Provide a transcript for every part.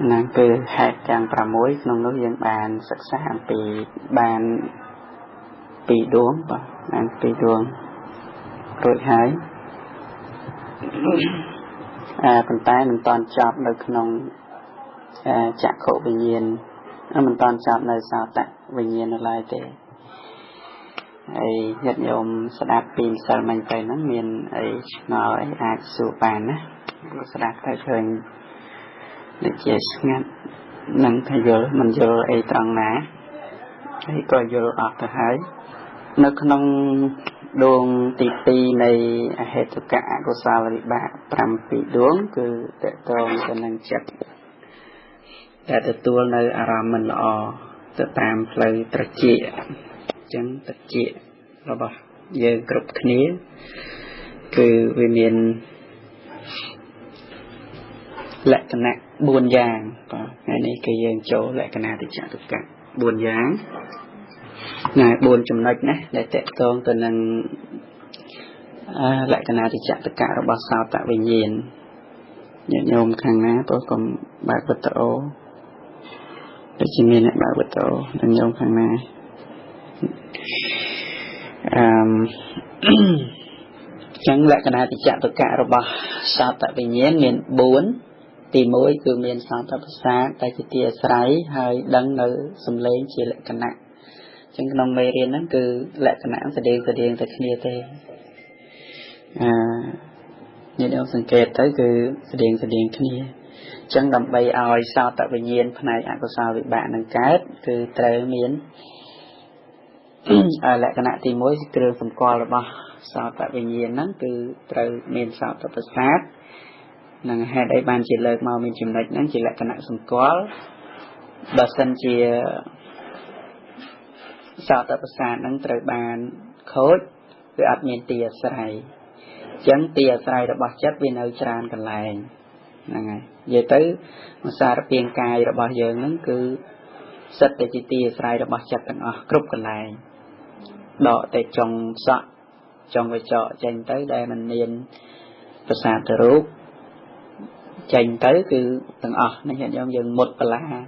นั่นคือแหกจางประมวยนงนุยังบานศึกษาปีบานปีดวงป่ะนั่นปีดวงโดยหายเป็นใต้มันตอนจับในขนมจักโควิญญาณมันตอนจับในสาวตะวิญญาณอะไรเตะไอ้ยัดยมสดับปีนสารมันไปนั้นมีไอ้น้อยอาจสูปานนะสดับได้เคยเด็กเจ็ดงั้นนั่งทายเมันเยอะไอ้ตรังหนาไอ้ก็เยอะออกแต่หายในขนมดวงตีปีในเหตุการณ์กุศลวิบากปรำปีดวงคือแต่ตรงจะนั่งจับแต่ตัวในอารามมันละอจะตามเพลยตะเจียจังตะเจียเราบอกเยอะกรุบขนี้คือวิญญาณและคณะบุญยางก็อันนี้คือยังโจและคณะที่จะตุกะบุญยางนายบุญจำนวนนะได้แต่ตรงตัวนั้นและคณะที่จะตุกะเราบอกสาวตะวิญญาณโยมข้างหน้าตัวกลมบาปตโอได้ชิมีเนี่ยบาปตโอดังโยมข้างหน้าจังและคณะที่จะตุกะเราบอกสาวตะวิญญาณมีบุญตีมวยคือเมียนสาวตะภาษาแต่จิตเตียสไลให้ดังในสำเร็จเฉลคณะจังขนมเมเรียนนั้นคือและคณะแสดงแต่คณีเตนี่เราสังเกตได้คือแสดงคณีจังดำใบเอาสาวตะวิญญาณภายในอกุศลวิบากนังการคือเตยเมียนและคณะตีมวยเครื่องสำคัญหรือเปล่าสาวตะวิญญาณนั้นคือเตยเมียนสาวตะภาษานั่งให้ได้บานจีเลิกมามีจุดนั้นนั่งจีละคณะสมกอลบัสันจีสาวตะภาษานั่งตรบานโคดคืออัดมีเตียสไลจังเตียสไลระบาดจัดวินาจารกันแรงนั่งไงเยอะตื้อมาสารเพียงกายระบาดเยอะนั่นคือสัตย์จิตเตียสไลระบาดจัดกันอ๋อกรุบกันแรงดอกแต่จงสะจงไปเจาะจังตื้อได้มันเนียนภาษาตรุกจังtớiคือtừng nó hiện trong dừng một là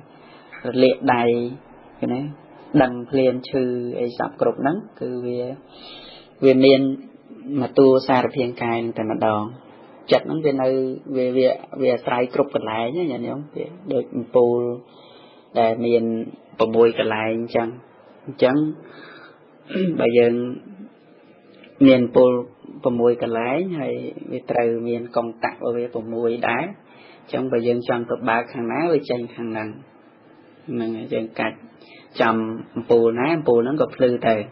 liệt đầy cái này đằng liền trừ ấy sắp cột nắngคือvề miền mà tu xa được thiên càiแต่มาดองจัดนั้นเป็นvề trái cộtกันlại nhá nhận không đượcปูแต่เมียนประมวยกันlạiจังbây giờเมียนปูประมวยกันlại hay về từเมียนกองตักvào vềประมวยđá trong bây giờ chọn tập bạc hàng ná với chân hàng nằng mình chân cạch chầm pù nó gặp lư tề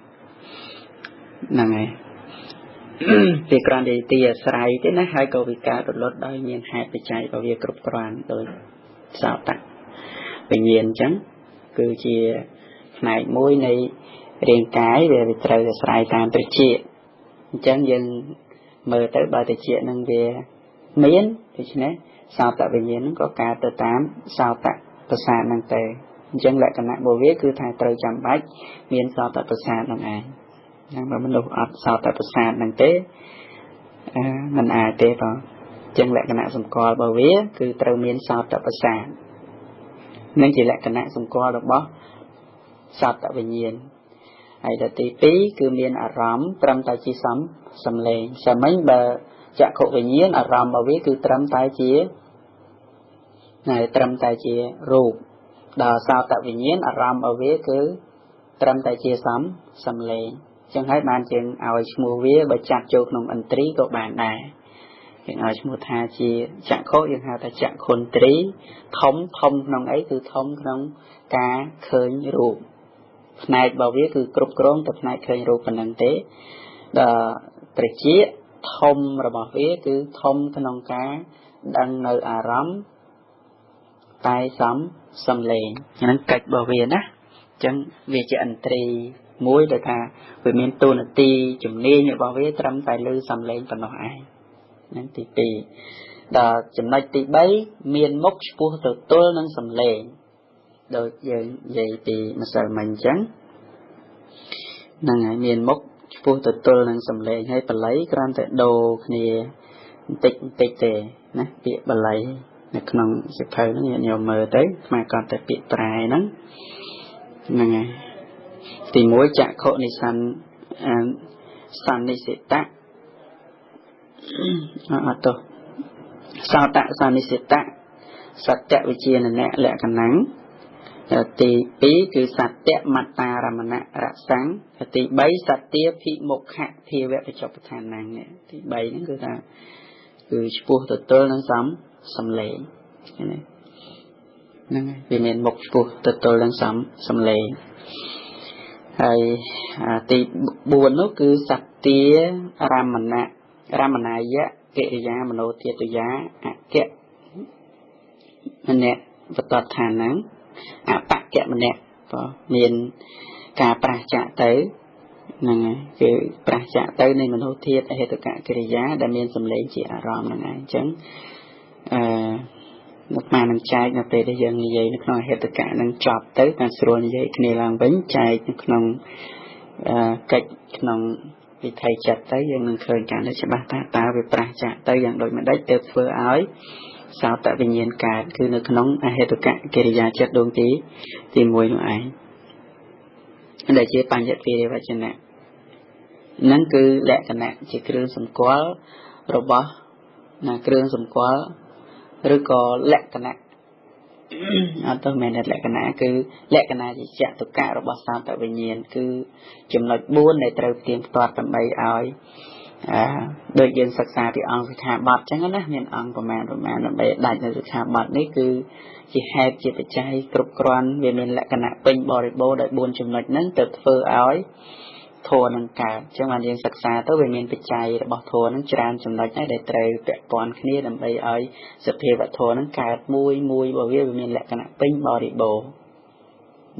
nằng này thì còn để tia sài thế nó hai câu việc cả đột lót đôi nhiên hai bị chạy vào việc cướp toàn rồi sao tặng tự nhiên chẳng cứ chỉ này môi này riêng cái về việc trời sài tam tự chuyện chẳng dừng mơ tới bao tự chuyện năng về miến thì chứ này sao tại vì nhiên có cả từ 8 sao tạiภาษาnăng tềจังและคณะโบเวคือทายเตยจำบัดเมียนsao tạiภาษานั่งไงนั่งแบบมันดูอัดsao tạiภาษานั่งเตมันอาเตต่อจังและคณะสมกอลโบเวคือเตยเมียนsao tạiภาษานั่นจีและคณะสมกอลหรอกบ่sao tại vì nhiênไอ้เดตีปีคือเมียนอารมณ์ตรำตาจีซ้ำสำเลงสมัยเบอจะโควิญญาณอารมณ์โบเวคือตรำตาจีnày trầm tài chia ruột đào sao tại vì nhiên aram ở vía cứ trầm tài chia sắm sầm lệ chẳng hay bàn chừng ao mua vía bởi chặt chuột nông ẩn trí của bạn này hiện ao mua tha chia chẳng khó nhưng hai ta chẳng khôn trí thống thông nông ấyคือthông nông cá khơi ruột này bảo víaคือกรุบกรองtập này khơi ruột phần năng tế đào tài chia thông rồi bảo víaคือthông nông cá đang nơi aram tai sắm xâm lệ nên cách bảo vệ đó chẳng vì chị anh tri muối được à vì miền tu là ti chủng ni như bảo vệ trâm tài lư xâm lệ còn nói ai nên thì tì đó chủng nói tì bấy miền mốc phù hợp tu nên xâm lệ rồi vậy thì mà sợ mình chẳng năng miền mốc phù hợp tu nên xâm lệ hay phải lấy cái anh tại đồ này tích tệ nè bị bà lấy ในขนมสิเพลนั่นเนี่ยโยมมือเต้มาก่อนแต่ปีปลายนั้นนั่นไงตีมวยจะโคนิสันนิสิตะตัวสาวตะสันนิสิตะสัจจะวิเชียนแนะแหละกันนังตีปีคือสัจจะมัตตารมณะระสังตีใบสัจเตียพิมุขะเทวะไปจบประธานนังเนี่ยตีใบนั่นคือปูตัวโตนั้นซ้ำสำเร็จนั่นไงเป็นเมนมุกปูตัวโตนั้นซ้ำสำเร็จไอ้ตีบุญนั่นคือสัจเตียรามณายะเกริยามโนเทียตุยะเกะมันเนี่ยประตอฐานนั้นปะแกะมันเนี่ยพอเมียนกาปราจะเต๋อนั่นไงคือปราจะเต๋อในมโนเทียตเหตุกะกิริยาดำเนินสำเร็จจีอารมณ์นั่นไงจังนักมานังใจนักเตะได้ยังใหญ่นักน้อยเหตุกะนังจับเต๋อการสรวนใหญ่ขณีลางเป็นใจนักน้องกัดน้องวิธีจัดเต๋อยังนังเคยการได้ฉบับตาไปปราจะเต๋ออย่างโดยมันได้เติบเฟื่ออ้อยสาวแต่วิญญาณการคือในขนมเหตุกะกิริยาจัดดวงตีมวยหน่อยได้เชื่อปัญญาปีเดียวกันนะนั่นคือแหละกันนะจะเครื่องสมกวลระบบนะเครื่องสมกวลหรือก็แหละกันนะตัวแม่นั่นแหละกันนะคือแหละกันนะจะจัดตุกะระบบสาวแต่วิญญาณคือจำนวนบุญในตระเตรียมตัวเป็นใบอ้อยโดยยืนศึกษาที่องค์สิกขาบทจังนะเนี่ยองค์ประมาณไปได้ในสิกขาบทนี้คือจิตแหบจิตใจกรุบกรอนเวียนแหละขณะเป็นบริโภคโดยบุญจำนวนนั้นเติบเฟื่ออ้อยโทนังกาจังหวะยืนศึกษาตัวเวียนปัจจัยระบบโทนั้นจานจำนวนได้เตยแปะปอนคณีดำไปอ้อยสเพียบโทนั้นกาดมุยบ่เวียนแหละขณะเป็นบริโภค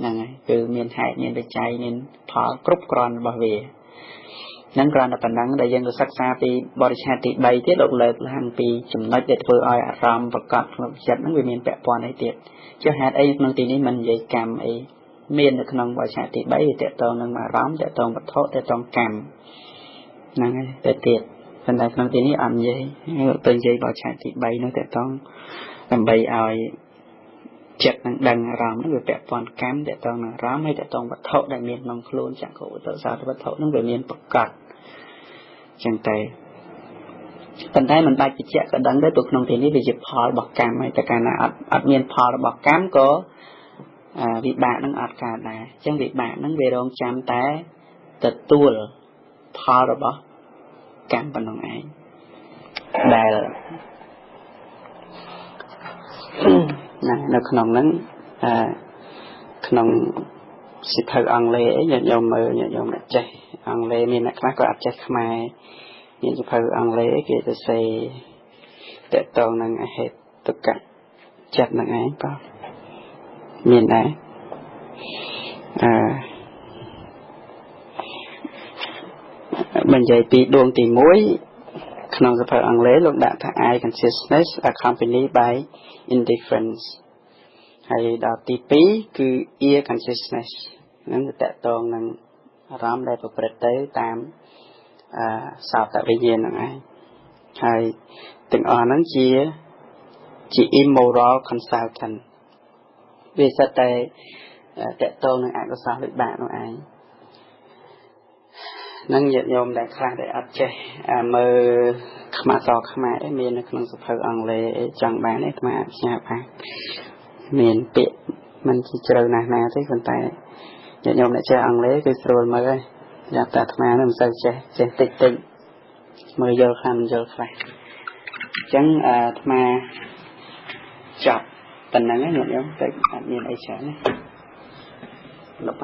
นั่นไงคือเมียนหายเมียนปัจจัยเมียนพอกรุบกรอนบ่เวียนั่นการปนังได้ยังศึกษาปีบริชาติใบที่ดอกเลิกหันปีจำนวนเด็ดเฟื่ออ้อยอารมณ์ประกอบจัดนั้นวิมีนแปะปอนให้เด็ดเจ้าหาไอ้บางทีนี้มันใหญ่กรรมไอ้เมียนในขนมบริชาติใบเด็ดตรงนั้นมาร้องเด็ดตรงปัทโธเด็ดตรงกรรมนั่นไงเด็ดเด็ดเป็นในขนมทีนี้อ่อนใหญ่เป็นใหญ่บริชาติใบนั่นเด็ดต้องทำใบอ้อยจัดนั่งดังอารมณ์นั่นเป็นแปะปอนกรรมเด็ดตรงนั้นร้องให้เด็ดตรงปัทโธได้เมียนนองครูนจากโคตรสาวปัทโธนั่นเป็นเมียนประกอบจังใจปัญหามันไปจิตเจาะก็ดังได้ตุกนองทีนี้ไปจิบพอบอกกรรมให้แต่การอัดเมียนพอบอกกรรมก็วิบากนั่งอัดการได้จังวิบากนั่งเวรองจำแต่ตัดตัวพอบอกกรรมเป็นของไอ้ได้นะในขนมนั้นขนมสิเธออังเลอย่ายอมมืออย่ายอมใจอังเลมีนักนักก็อาจจะขมายนี่จะเพิ่งอังเลเกี่ยวกับเซแต่ตรงนั้นเหตุตุกะจัดนั่งไงเปล่ามีไหนมันใหญ่ปีดวงตีมุ้ยขนมจะเพิ่งอังเลลงดักทางไอ consciousness accompanied by indifference ให้ดาวตีปีคือ ear consciousness นั่นจะแต่ตรงนั้นร้องได้ประพฤติตามสาวแต่วิญญาณนั่นไงให้ถึงนั้นจี immoral consultant วิสัตแต่ตรงนั้นอาจจะสาววิบากนั่นไงนั่งเหยียดโยมได้คลาได้อัดเจมือขมาสอกขมาได้มีในขนมสุภาพอังเลจังบ้านได้ขมาใช่ปะมีนเปียมันจะเจอหนาที่คนตายเหยียดโยมได้เจออังเลคือสโลนมาเลยอยากตัดมาหนึ่งใส่เจติดมือโยกขันโยกไปจังมาจับตันนั้นเหยียดโยมแต่มีไอเฉยหลบไป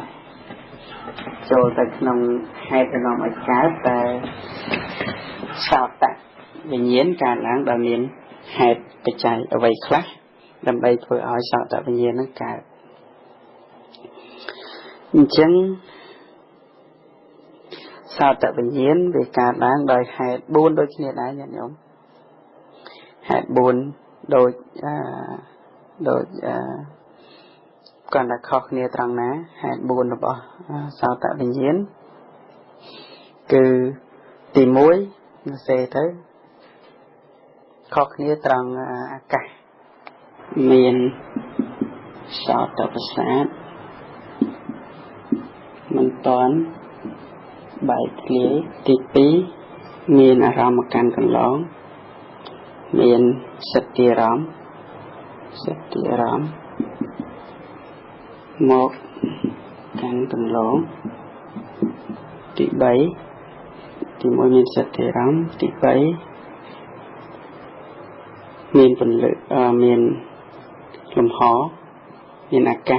โจแต่นองให้แต่นองไอ้กาแต่สาวแต่วิญญาณการล้างดำเนินให้ไปใจเอาไว้คลาดำไปเพื่อเอาสาวแต่วิญญาณนั่งการจังสาวแต่วิญญาณในการล้างโดยให้บุญโดยที่ไหนอย่างนี้ให้บุญโดยก่อนจะเข้าเนียตรังนะให้บุญหรือเปล่าสาวแต่วิญญาณคือตีมวยเสถเข้าเนียตรังอากาศ miền sao tập sát mình toán bài lý tí pí miền aram can cần lóng miền satiram một can cần lóng tí bảy tí mỗi miền satiram tí bảy miền phần lự miền lùm hó miền aka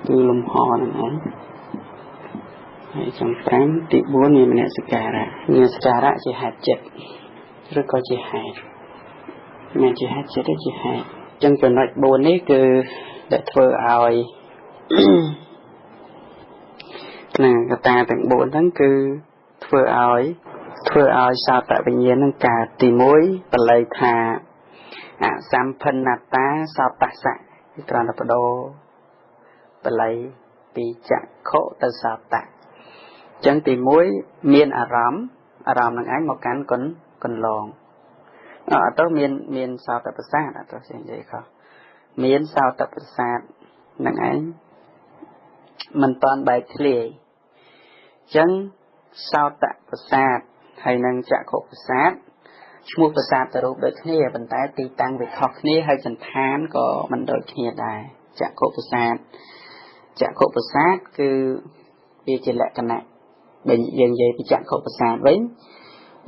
từ lùm hó này trong tám tí bốn miền nè skara chỉ hạt chết rất có chỉ hạt miền chỉ hạt chết đấy chỉ hạt trong phần nói bốn ấy cứ để thưa ai nè người ta tận bốn tháng cứ thưa ai sao tại bệnh nhân năng cả tí mối và lời thà sam phân nát ta sao ta sạ toàn là đồ và lấy bị chặt khổ từ sao ta chẳng tí mối miền aram năng ánh một cán còn lòn tôi miền sao ta sát tôi sẽ vậy không miền sao ta sát năng ánh mình toàn bài thề chẳng sao ta sát hay năng chặt khổ sát muaประสาทแต่รูปโดยที่บรรดาตีตังเวทอกนี่ให้สันทานก็มันโดยที่ได้จะโคประสาทคือวิจิตรกันนะเป็นยังไงพิจารโคประสาทไว้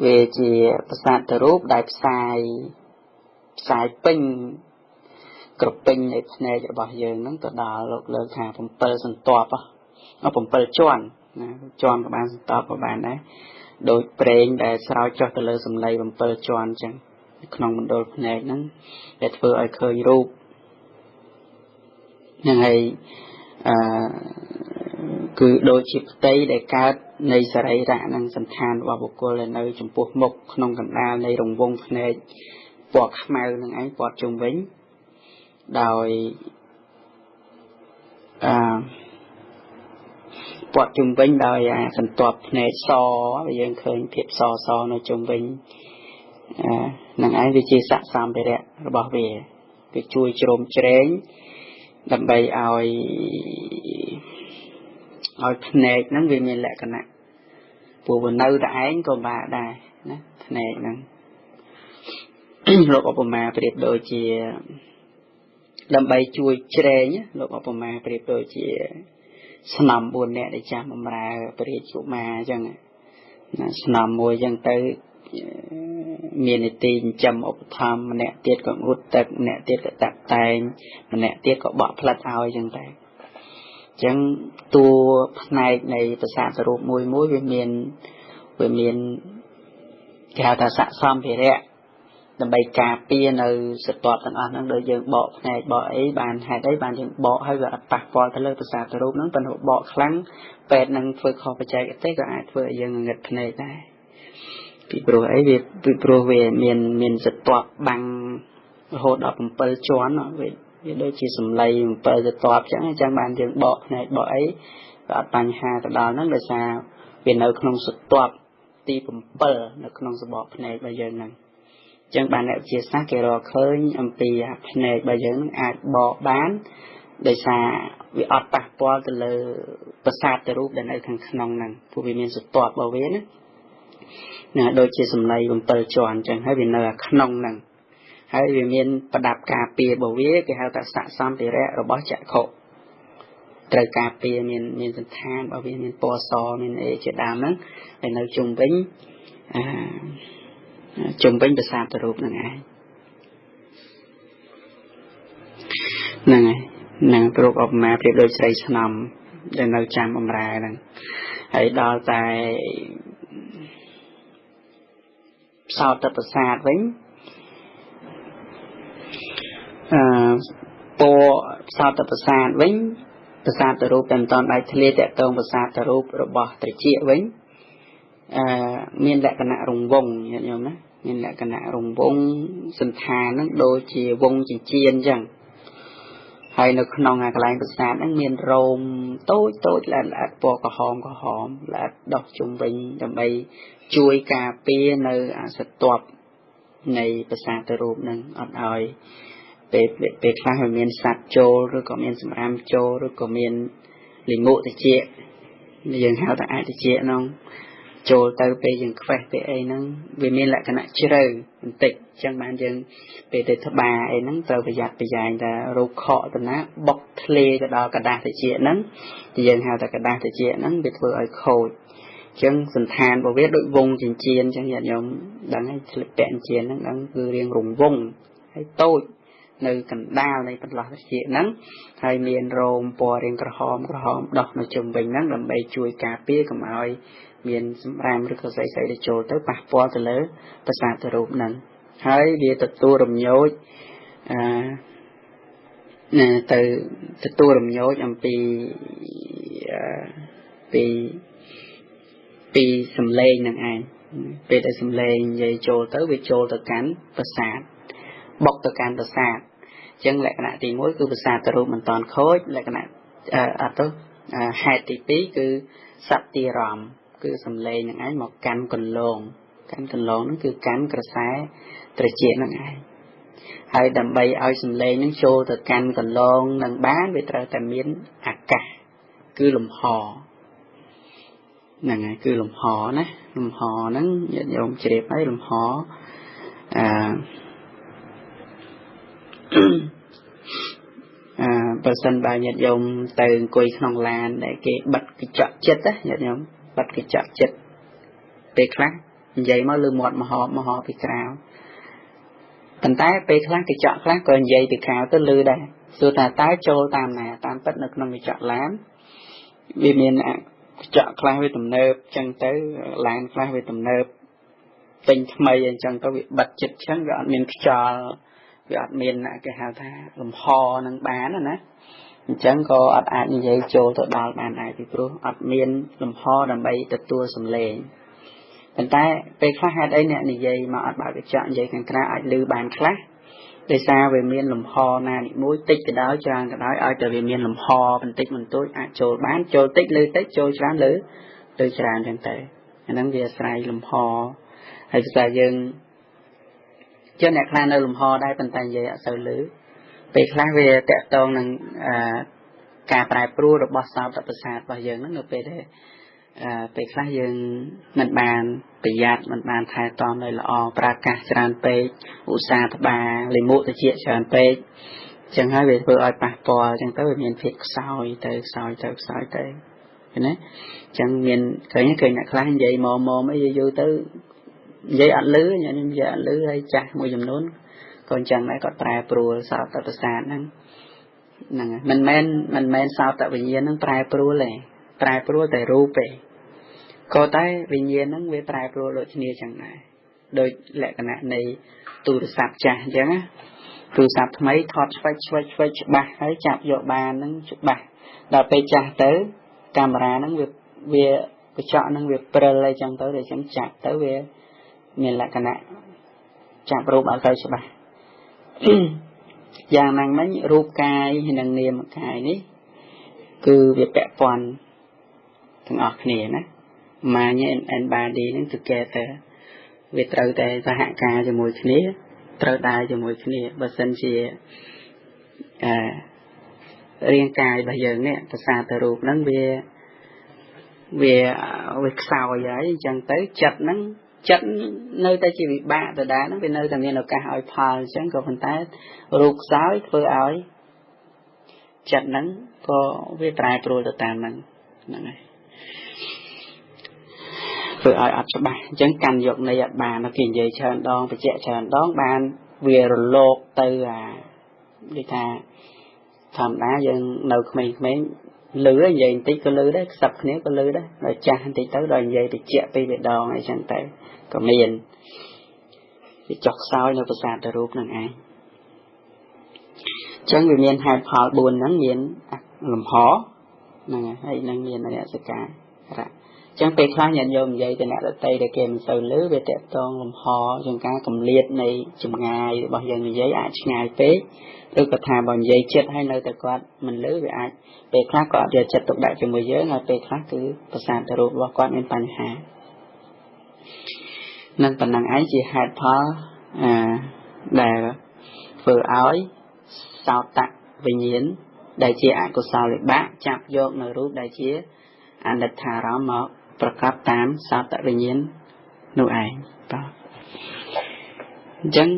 เวจีประสาทแต่รูปได้สายปิ้งกรบปิ้งในภายในจะบอกยังนั่งตัวดาวเลิกหาผมเปิดสันตัวปะเอาผมเปิดจวนกับบ้านสันตัวกับบ้านได้โดยเปล่งแต่สาวจอดเลยสมัยผมเปิดจวนจังขนมมันโดยภายในนั้นแต่เธอไอเคยรูปยังไงคือโดยจิตใจได้การในสลายระนังสันทานว่าบุคคลในจมพูมกขนมกันดาในรงวงภายในปอดขมาหนึ่งไอ้ปอดจุ่มวิ่งโดยปอดจุ่มวิ่งโดยสันตอบในซอยังเคยเพียบซอในจุ่มวิ่งนังไอ้วิจิสะสามไปแล้วบอกเวไปช่วยโจมเจริญดับใบเอาแผนกนั้นวิมีแหละกันนะปู่บนnơi đã ánh còn bà đàiนะแผนกนั้นโลกอุปมาเปรียบโดยเจียดับใบช่วยเจริญเนี่ยโลกอุปมาเปรียบโดยเจียสนามบุญเนี่ยได้จำมาเปรียบจุมาจังสนามมวยจังเตยมีในตีนจำอุปธรรมมันเนี่ยเตี้ยกับรุดตักเนี่ยเตี้ยกับตักแตงมันเนี่ยเตี้ยกับบ่อพลัดเอาจังไงจังตัวในภาษาสรุปมวยเวียนแก่ภาษาซ้อมไปแล้วแต่ใบกาเปียในสตอดต่างๆนั้นโดยยังบ่อในบ่อไอ้บานหายได้บานยังบ่อให้แบบปักปอนทะเลภาษาสรุปนั้นเป็นหัวบ่อครั้งเป็ดนั่งฝึกขอปัจจัยก็เต้ก็อาจฝึกยังเงินในได้ปีโปรไอ้ปีโปรเวมีนสตอดบังโหดออกผมเปิดช้อนเนาะโดยที่สมัยผมเปิดสตอดจังบานยังบ่อในบ่อไอ้ก็ปัญหาแต่ดอนนั้นเลยซาเป็นในขนมสตอดตีผมเปิดในขนมสบ่อในใบเยินนั่งจังบานเนี่ยเจียซ่าเกลอเคยอัมพีในใบเยินอาจบ่อบ้านโดยซาวิออดปากปอลแต่เลยประสาทแต่รูปในทางขนมนั่งผู้มีสตอดบ่อเว้นนะโดยที่สมัยผมเปิดจวนจังให้เป็นเนื้อขนมนั่งให้เป็นประดับกาเปียบ่อเว้ก็ให้แต่สะสมตีแร่เราบ่จะโคตรกาเปียมีสันทานบ่อเว้มีปอซอมีเอเจดามนั้นเป็นเนื้อจุ่มเป็นจุ่มเป็นประสาทรูปนั่นไงนั่งรูปออกมาเปรียบโดยใจสนมโดยเนื้อจำอมรายนั่นให้ดอใจสาวตัดประสาทไว้โปสาวตัดประสาทไว้ประสาทรูปเป็นตอนใดทะเลแต่ตรงประสาทรูประบอบตรเจียไว้มีแหละขณะรงวงเห็นไหมมีแหละขณะรงวงสันทานั้นโดยเจียวงจีเจียนจังให้ในขนมอะไรประสาทนั้นมีโรมโต้ละปอกระหอมละดอกจุ่มบินจะไปช่วยกาเปียในสตอบในภาษาตรูปนั้นอ่อนอ้อย ពេលខ្លះវាមានសត្វចូលឬក៏មានសម្រាមចូលឬក៏មានលិមួកតិចយើងហៅថាអាចតិចនោះចូលទៅពេលយើងខ្វេះពេលអីហ្នឹងវាមានលក្ខណៈជ្រៅបន្តិចអញ្ចឹងបានយើងពេលទៅត្បាអីហ្នឹងត្រូវប្រយ័ត្នប្រយែងថារោគខកទៅណាបុកធ្លាទៅដល់กระดาษតិចហ្នឹងយើងហៅថាกระดาษតិចហ្នឹងវាធ្វើឲ្យខូចអញ្ចឹងសន្តានរបស់វាដូចវងចិញ្ចៀនអញ្ចឹងញាតិញោមដឹងហើយស្លឹកពាក់ចិញ្ចៀនហ្នឹងដឹងគឺរាងរង្វង់ហើយតូចនៅកណ្ដាលនៃបន្លោះតិចហ្នឹងហើយមានរោមពណ៌រាងក្រហមដោះនៅជុំវិញហ្នឹងដើម្បីជួយការពារកុំឲ្យមានសម្រាមឬក៏ស្អីទៅចូលទៅប៉ះពាល់ទៅលើប្រសាទរូបហ្នឹងហើយវាទទួលរំញោចទៅទទួលរំញោចអំពីពីសំឡេងហ្នឹងឯងពេលដែលសំឡេងនិយាយចូលទៅវាចូលទៅកាន់ប្រសាទបុកទៅកាន់ប្រសាទអញ្ចឹងលក្ខណៈទី1គឺប្រសាទរូបមិនតាន់ខូចលក្ខណៈអត់ទៅហេតុទី2គឺសត្វទីរំគឺសំឡេងហ្នឹងឯងមកកាន់កន្លងហ្នឹងគឺកាន់ក្រសែត្រចៀកហ្នឹងឯងហើយដើម្បីឲ្យសំឡេងហ្នឹងចូលទៅកាន់កន្លងនឹងបានវាត្រូវតែមានអាកាសគឺលំហហ្នឹងហើយគឺលំហណាលំហហ្នឹងញាតិញោមជ្រាបហើយលំហបើសិនបើញាតិញោមទៅអង្គុយក្នុងឡានដែលគេបិទកញ្ចក់ចិត្តណាញាតិញោមបិទកញ្ចក់ចិត្តពេលខ្លះនិយាយមកលើមាត់មហោពីក្រៅប៉ុន្តែពេលខ្លះកញ្ចក់ខ្លះក៏និយាយពីក្រៅទៅលឺដែរសួរថាតើចូលតាមណាតាមពិតនៅក្នុងកញ្ចក់ឡានវាមានកញ្ចក់ខ្លះវាទំនើបអញ្ចឹងទៅឡានខ្លះវាទំនើបទិញថ្មីអញ្ចឹងទៅវាបិទចិត្តអញ្ចឹងវាអត់មានខ្យល់វាអត់មានគេហៅថាលំហនឹងបានណាអញ្ចឹងក៏អត់អាចនិយាយចូលទៅដល់បានដែរពីព្រោះអត់មានលំហដើម្បីទទួលសំឡេងប៉ុន្តែពេលខ្លះហេតុអីអ្នកនិយាយមកអត់បើកកញ្ចក់និយាយខាងក្រៅអាចឮបានខ្លះដោយសារវាមានលំហណានិមួយតិចក៏ដោយច្រើនក៏ដោយឲ្យតែវាមានលំហបន្តិចបន្តួចអាចចូលបានចូលតិចលើតិចចូលច្រើនលើច្រើនចឹងទៅអាហ្នឹងវាអាស្រ័យលំហហើយភាសាយើងចឹងអ្នកខ្លះនៅលំហដែរប៉ុន្តែនិយាយអត់សូវឮពេលខ្លះវាតកតងនឹងការប្រែប្រួលរបស់សោតប្រសាទរបស់យើងហ្នឹងនៅពេលដែលពេលខ្លះយើងមិនបានប្រយ័ត្នមិនបានថែទាំឲ្យល្អប្រើកាសច្រើនពេកឧស្សាហ៍ត្បាលិមួកតិចច្រើនពេកអញ្ចឹងហើយវាធ្វើឲ្យប៉ះពាល់អញ្ចឹងទៅវាមានភាពខ្សោយទៅឃើញណាអញ្ចឹងមានឃើញអ្នកខ្លះនិយាយមកអីយូរទៅនិយាយអត់ឮញ៉ាំនិយាយអត់ឮហើយចាស់មួយចំនួនក៏អញ្ចឹងដែរគាត់ប្រែប្រួលសោតប្រសាទហ្នឹងមិនមែនសោតវិញ្ញាណហ្នឹងប្រែប្រួលទេប្រែប្រួលតែរូបទេក៏តែវិញ្ញាណហ្នឹងវាប្រែប្រួលដូចគ្នាចឹងដែរដោយលក្ខណៈនៃទូរស័ព្ទចាស់អញ្ចឹងណាទូរស័ព្ទថ្មីថតឆ្វេចច្បាស់ហើយចាប់យកបានហ្នឹងច្បាស់ដល់ពេលចាស់ទៅកាមេរ៉ាហ្នឹងវាកញ្ចក់ហ្នឹងវាព្រិលអីចឹងទៅដូចចឹងចាប់ទៅវាមានលក្ខណៈចាប់រូបអត់ទៅច្បាស់យ៉ាងណាមិញរូបកាយនិងនាមកាយនេះគឺវាពាក់ព័ន្ធទាំងអស់គ្នាណា Mind and body ហ្នឹង together វាត្រូវតែសហការជាមួយគ្នាត្រូវដែរជាមួយគ្នាបើសិនជារាងកាយរបស់យើងនេះប្រសាទរូបហ្នឹងវាខ្សោយហើយអញ្ចឹងទៅចិត្តហ្នឹងចិត្តនៅតែជាវិបាកដដែលហ្នឹងវានៅតែមានឱកាសឲ្យផលអញ្ចឹងក៏ប៉ុន្តែរូបខ្សោយធ្វើឲ្យចិត្តហ្នឹងក៏វាប្រែប្រួលទៅតាមហ្នឹងហើយធ្វើឲ្យអត់ច្បាស់អញ្ចឹងកាន់យកនៃអត់បានគេនិយាយច្រើនដងបញ្ជាក់ច្រើនដងបានវារលោកទៅដូចថាធម្មតាយើងនៅក្មេងៗលឺនិយាយបន្តិចក៏លឺដែរខ្សឹបគ្នាក៏លឺដែរដល់ចាស់បន្តិចទៅដល់និយាយបញ្ជាក់ពីវាដងអីចឹងទៅក៏មានវាចុះខ្សោយនៅប្រសាទរូបហ្នឹងឯងអញ្ចឹងវាមានហេតុផល4ហ្នឹងមានលំហហ្នឹងហើយនឹងមានអរិយសការៈអញ្ចឹងពេលខ្លះញាតិញោមនិយាយទៅអ្នកដតីដែលគេមិនសូវលឺវាតកតងលំហជាងការកម្លាតនៃចម្ងាយរបស់យើងនិយាយអាចឆ្ងាយពេកឬក៏ថាបើនិយាយចិត្តហើយនៅតែគាត់មិនលឺវាអាចពេលខ្លះក៏អត់យកចិត្តទុកដាក់ជាមួយយើងហើយពេលខ្លះគឺប្រសាទរូបរបស់គាត់មានបញ្ហានឹងប៉ុណ្ណឹងឯងជាហេតុផលដែលធ្វើឲ្យ សោតវិញ្ញាណដែលជាអកុសលវិបាកចាប់យកនៅរូបដែលជាអនិច្ចារម្មណ៍មកប្រកបតាមសោតវិញ្ញាណនោះឯងបាទអញ្ចឹង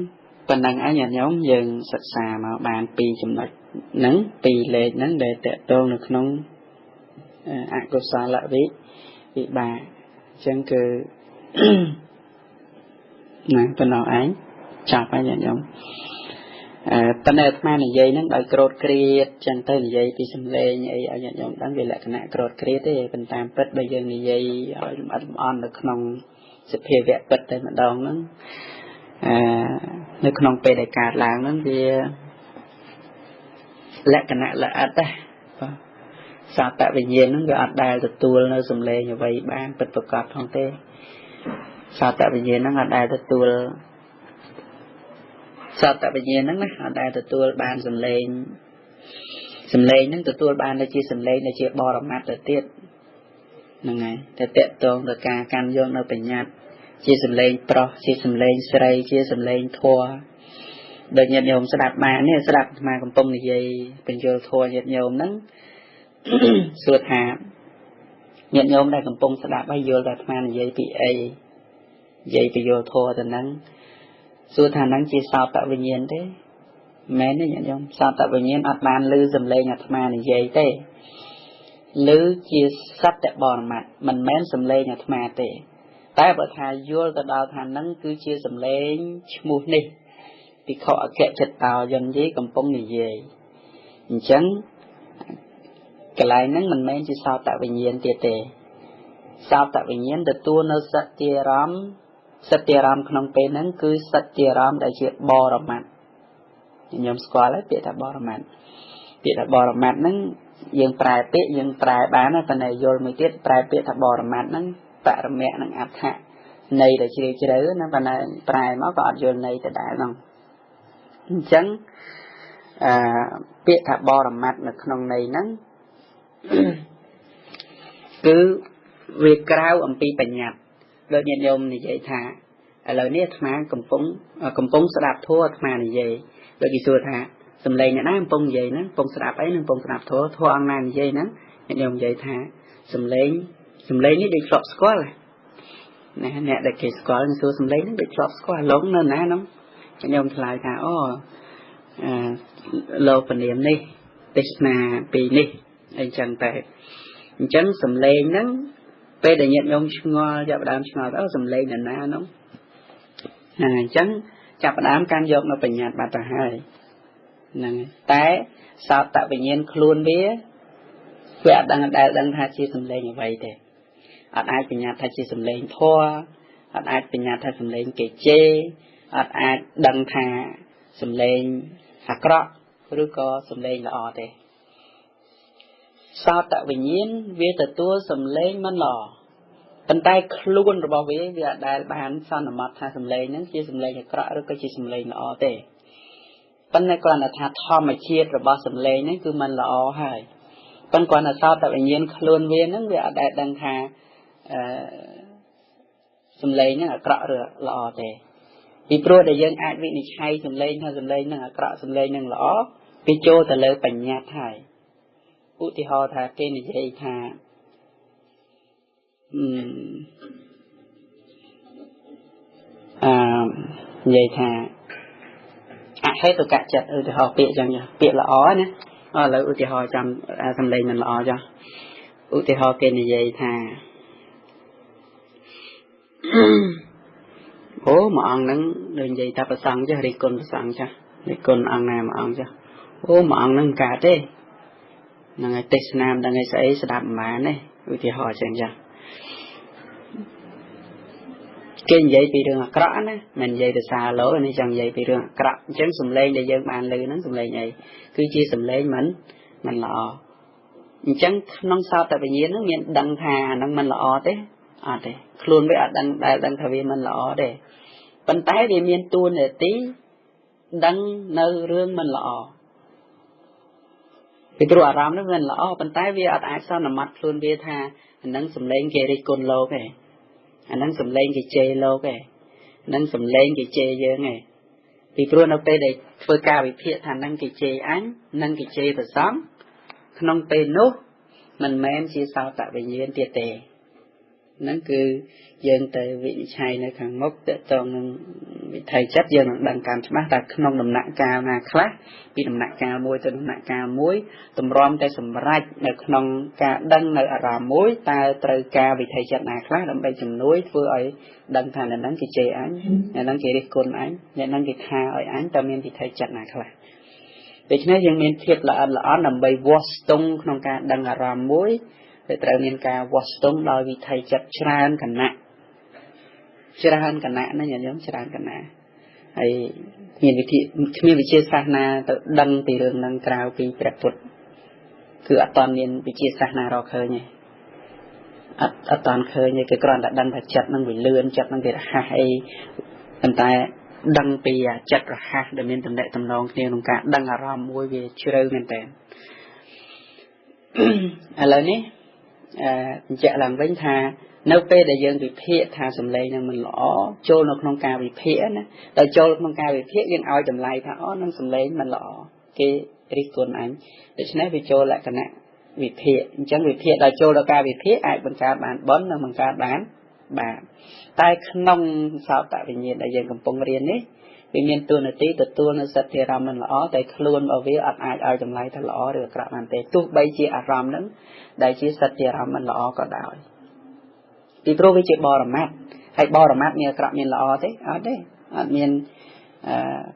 ប៉ុណ្ណឹងឯងញាតិញោមយើងសិក្សាមកបាន2ចំណុចហ្នឹង2លេខហ្នឹងដែលតកតងនៅក្នុងអកុសលវិបាកអញ្ចឹងគឺណាប៉ុណ្ណោះឯងចាប់ហើយញាតិញោមប៉ុន្តែអាត្មានិយាយហ្នឹងដោយក្រោតគ្រៀតចឹងទៅនិយាយពីសំឡេងអីឲ្យញាតិញោមដឹងវាលក្ខណៈក្រោតគ្រៀតទេប៉ុន្តែពិតបើយើងនិយាយឲ្យលម្អិតលម្អន់នៅក្នុងសភាវៈពិតតែម្ដងហ្នឹងនៅក្នុងពេលដែលកើតឡើងហ្នឹងវាលក្ខណៈល្អិតដែរបាទសោតវិញ្ញាណហ្នឹងវាអត់ដែលទទួលនៅសំឡេងអ្វីបានពិតប្រាកដផងទេសោតវិញ្ញាណហ្នឹងអត់ដែលទទួលសោតវិញ្ញាណហ្នឹងណាអត់ដែលទទួលបានសំឡេងហ្នឹងទទួលបានតែជាសំឡេងដែលជាបរមត្តទៅទៀតហ្នឹងហើយតែតកតងទៅការកាន់យកនៅបញ្ញត្តិជាសំឡេងប្រុសជាសំឡេងស្រីជាសំឡេងធម៌ដូចញាតិញោមស្ដាប់បាននេះស្ដាប់អាត្មាកំពុងនិយាយបញ្យល់ធម៌ញាតិញោមហ្នឹងសួរថាញាតិញោមដែលកំពុងស្ដាប់ហើយយល់តែអាត្មានិយាយពីអីនិយាយពីយល់ធម៌ទៅហ្នឹងសួរថាហ្នឹងជាសោតវិញ្ញាណទេមែនទេញាតិញោមសោតវិញ្ញាណអត់បានឮសំឡេងអាត្មានិយាយទេឮជាសត្វបរមត្តមិនមែនសំឡេងអាត្មាទេតែបើថាយល់ទៅដល់ថាហ្នឹងគឺជាសំឡេងឈ្មោះនេះភិក្ខុអគ្គចិត្តោយន្តយីកំពុងនិយាយអញ្ចឹងកន្លែងហ្នឹងមិនមែនជាសោតវិញ្ញាណទៀតទេសោតវិញ្ញាណទទួលនៅសត្យារម្មណ៍ក្នុងពេលហ្នឹងគឺសត្យារម្មណ៍ដែលជាបរមត្តខ្ញុំស្គាល់ហើយពាក្យថាបរមត្តហ្នឹងយើងប្រែពាក្យយើងប្រែបានតែប៉ុន្តែយល់មួយទៀតប្រែពាក្យថាបរមត្តហ្នឹងបរមៈនឹងអត្ថន័យដែលជ្រាលជ្រៅណាប៉ុន្តែប្រែមកក៏អត់យល់ន័យទៅដែរហ្នឹងអញ្ចឹងពាក្យថាបរមត្តនៅក្នុងន័យហ្នឹងគឺវាក្រៅអំពីបញ្ញត្តិដូចញាតិញោមនិយាយថាឥឡូវនេះអាត្មាកំពុងស្ដាប់ធម៌អាត្មានិយាយដូចគេសួរថាសំឡេងអ្នកណាកំពុងនិយាយហ្នឹងកំពុងស្ដាប់អីនឹងកំពុងស្ដាប់ធម៌អង្គណានិយាយហ្នឹងញាតិញោមនិយាយថាសំឡេងនេះដូចធ្លាប់ស្គាល់ណាអ្នកដែលគេស្គាល់នឹងសួរសំឡេងហ្នឹងដូចធ្លាប់ស្គាល់លោកនៅណាហ្នឹងញាតិញោមឆ្លើយថាលោកពនាមនេះទេសនាពីនេះអីចឹងតែអញ្ចឹងសំឡេងហ្នឹងពេលដែលញាតិញោមឆ្ងល់ចាប់ផ្ដើមឆ្ងល់ទៅសំឡេងអ្នកណាហ្នឹងអញ្ចឹងចាប់ផ្ដើមកាន់យកនៅបញ្ញត្តិបាត់ទៅហើយហ្នឹងតែសោតវិញ្ញាណខ្លួនវាអត់ដឹងថាជាសំឡេងអ្វីទេអត់អាចបញ្ញត្តិថាជាសំឡេងធម៌អត់អាចបញ្ញត្តិថាសំឡេងគេជេរអត់អាចដឹងថាសំឡេងអាក្រក់ឬក៏សំឡេងល្អទេសោតវិញ្ញាណវាទទួលសំឡេងមិនល្អប៉ុន្តែខ្លួនរបស់វាអត់ដែលបានសន្មត់ថាសំឡេងហ្នឹងជាសំឡេងអាក្រក់ឬក៏ជាសំឡេងល្អទេប៉ុន្តែគ្រាន់តែថាធម្មជាតិរបស់សំឡេងហ្នឹងគឺមិនល្អហើយប៉ុន្តែគ្រាន់តែសោតវិញ្ញាណខ្លួនវាហ្នឹងវាអត់ដែលដឹងថាសំឡេងហ្នឹងអាក្រក់ឬល្អទេពីព្រោះដែលយើងអាចវិនិច្ឆ័យសំឡេងថាសំឡេងហ្នឹងអាក្រក់សំឡេងហ្នឹងល្អវាចូលទៅលើបញ្ញត្តិហើយឧទាហរណ៍ថាគេនិយាយថានិយាយថាអហេតុកចិត្តឧទាហរណ៍ពាក្យចឹងពាក្យល្អណាឥឡូវឧទាហរណ៍ចាំសំឡេងមិនល្អចុះឧទាហរណ៍គេនិយាយថាមួយអង្គហ្នឹងដូចនិយាយថាប្រសង់ចាស់រិះគន់ប្រសង់ចាស់រិះគន់អង្គណាមួយអង្គចាស់មួយអង្គហ្នឹងមិនកើតទេហ្នឹងហើយទេសនាមិនដឹងឯស្អីស្ដាប់មិនបានទេឧទាហរណ៍ចឹងចាស់គេនិយាយពីរឿងអាក្រក់ណាមិននិយាយទៅសារលោកនេះចង់និយាយពីរឿងអាក្រក់អញ្ចឹងសំឡេងដែលយើងបានឮហ្នឹងសំឡេងអីគឺជាសំឡេងមិនល្អអញ្ចឹងក្នុងសោតវិញ្ញាណហ្នឹងមានដឹងថាអាហ្នឹងមិនល្អទេអត់ទេខ្លួនវាអត់ដឹងថាវាមិនល្អទេប៉ុន្តែវាមានតួនាទីដឹងនៅរឿងមិនល្អពីព្រោះអារម្មណ៍ហ្នឹងមិនល្អប៉ុន្តែវាអត់អាចសន្មត់ខ្លួនវាថាអាហ្នឹងសំឡេងគេរិះគន់លោកទេអាហ្នឹងសំឡេងគេជេរលោកឯងហ្នឹងសំឡេងគេជេរយើងឯងពីព្រោះនៅពេលដែល ធ្វើការវិភាគថានឹងគេជេរអញនឹងគេជេរប្រសងក្នុងពេលនោះមិនមែនជាសោតវិញ្ញាណទៀតទេហ្នឹងគឺយើងទៅវិនិច្ឆ័យនៅខាងមុខតើតើនឹងវិថីចិត្តយើងនឹងដឹងកាន់ច្បាស់តែក្នុងដំណាក់កាលណាខ្លះពីដំណាក់កាលមួយទៅដំណាក់កាលមួយតម្រាំតែសម្រេចនៅក្នុងការដឹងនៅអារម្មណ៍មួយតើត្រូវការវិថីចិត្តណាខ្លះដើម្បីជំនួយធ្វើឲ្យដឹងថាអ្នកហ្នឹងគេជេរអញអ្នកហ្នឹងគេរិះគន់អញអ្នកហ្នឹងគេថាឲ្យអញតើមានវិថីចិត្តណាខ្លះដូច្នេះយើងមានភាពល្អិតល្អន់ដើម្បីវាស់ស្ទង់ក្នុងការដឹងអារម្មណ៍មួយដែលត្រូវមានការវាស់ស្ទង់ដោយវិថីចិត្តច្រើនគណៈហ្នឹងញោមច្រើនគណៈហើយមានវិធីគ្មានវិជាសាសនាទៅដឹងពីរឿងហ្នឹងក្រៅពីព្រះពុទ្ធគឺអត់តាន់មានវិជាសាសនារកឃើញទេអត់តាន់ឃើញទេគឺគ្រាន់តែដឹងថាចិត្តហ្នឹងវាលឿនចិត្តហ្នឹងវារហ័សអីប៉ុន្តែដឹងពីចិត្តរហ័សដែលមានតំណែងតំណងគ្នាក្នុងការដឹងអារម្មណ៍មួយវាជ្រៅមែនតើឥឡូវនេះបញ្ជាក់ឡើងវិញថានៅពេលដែលយើងវិភាគថាសម្លេងនឹងមិនល្អចូលនៅក្នុងការវិភាគណាដល់ចូលក្នុងការវិភាគយើងឲ្យតម្លៃថាអូនឹងសម្លេងមិនល្អគេរិះគន់អញដូច្នេះវាចូលលក្ខណៈវិភាគអញ្ចឹងវិភាគដល់ចូលដល់ការវិភាគអាចបង្កើតបានបុណ្យនិងបង្កើតបានបាបតែក្នុងសោតវិញ្ញាណដែលយើងកំពុងរៀននេះវាមានតួនាទីទទួលនៅសតិអារម្មណ៍មិនល្អតែខ្លួនរបស់វាអត់អាចឲ្យតម្លៃថាល្អឬអាក្រក់បានទេទោះបីជាអារម្មណ៍ហ្នឹងដែលជាសតិអារម្មណ៍មិនល្អក៏ដោយពីព្រោះវាជាបរមត្ថហើយបរមត្ថមានអាក្រក់មានល្អទេអត់ទេអត់មាន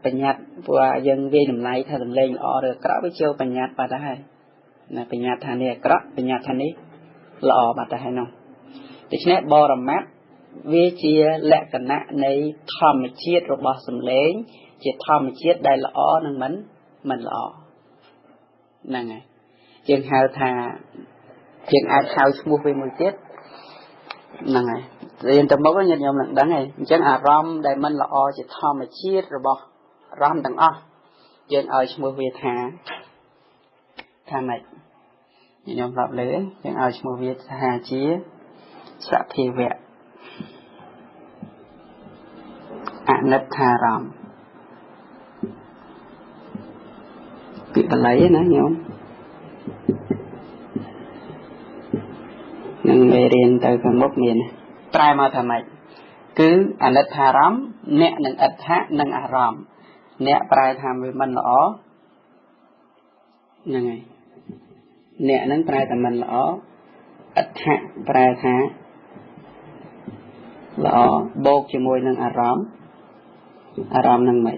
បញ្ញត្តិព្រោះយើងវាតម្លៃថាសម្លេងល្អឬអាក្រក់វាចូលបញ្ញត្តិបាត់ហើយណាបញ្ញត្តិថានេះអាក្រក់បញ្ញត្តិថានេះល្អបាត់ទៅហើយនោះដូច្នេះបរមត្ថវាជាលក្ខណៈនៃធម្មជាតិរបស់សម្លេងជាធម្មជាតិដែលល្អនិងមិនល្អហ្នឹងហើយយើងហៅថាយើងអាចហៅឈ្មោះវាមួយទៀតហ្នឹងហើយរៀនទៅមុខញាតិញោមនឹងដឹងហើយអញ្ចឹងអារម្មណ៍ដែលមិនល្អជាធម្មជាតិរបស់អារម្មណ៍ទាំងអស់យើងឲ្យឈ្មោះវាថាម៉េចញាតិញោមប្រាប់លើយើងឲ្យឈ្មោះវាថាជាសភាវៈអនិច្ចារម្មណ៍ពីបាលីណាញោមនឹងមេរៀនទៅខាងមុខមានប្រែមកថាម៉េចគឺអនិច្ចារម្មណ៍អ្នកនឹងអដ្ឋៈនឹងអារម្មណ៍អ្នកប្រែថាវាមិនល្អហ្នឹងហើយអ្នកនឹងប្រែថាមិនល្អអដ្ឋៈប្រែថាល្អបូកជាមួយនឹងអារម្មណ៍នឹងមិន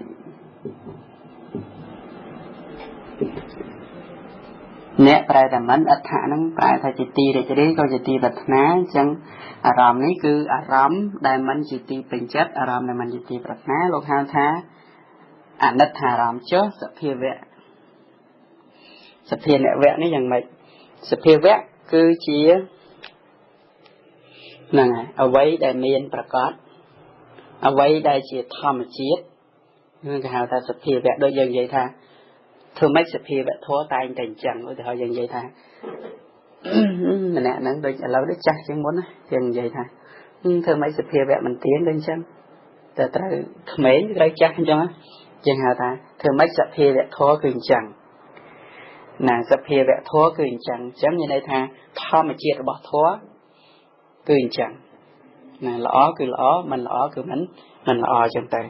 អ្នកប្រែថាមិនអដ្ឋៈនឹងប្រែថាជាទីរីករាយក៏ជាទីប្រាថ្នាអញ្ចឹងអារម្មណ៍នេះគឺអារម្មណ៍ដែលមិនជាទីពេញចិត្តអារម្មណ៍ដែលមិនជាទីប្រាថ្នាលោកហៅថាអនិច្ចារម្មណ៍ចុះសភាវៈនេះយ៉ាងម៉េចសភាវៈគឺជាហ្នឹងហើយអ្វីដែលមានប្រកបអ្វីដែលជាធម្មជាតិគឺគេហៅថាសភាវៈដូចយើងនិយាយថាធ្វើម៉េចសភាវៈធម៌តែងតែអញ្ចឹងឧទាហរណ៍យើងនិយាយថាម្នាក់ហ្នឹងដូចឥឡូវនេះចាស់ជាងមុនណាយើងនិយាយថាធ្វើម៉េចសភាវៈមិនទៀងដូចអញ្ចឹងតែត្រូវក្មេងត្រូវចាស់អញ្ចឹងយើងហៅថាធ្វើម៉េចសភាវៈធម៌គឺអញ្ចឹងណាសភាវៈធម៌គឺអញ្ចឹងមានន័យថាធម្មជាតិរបស់ធម៌គឺអញ្ចឹងណាល្អគឺល្អមិនល្អគឺមិនល្អអញ្ចឹងទៅ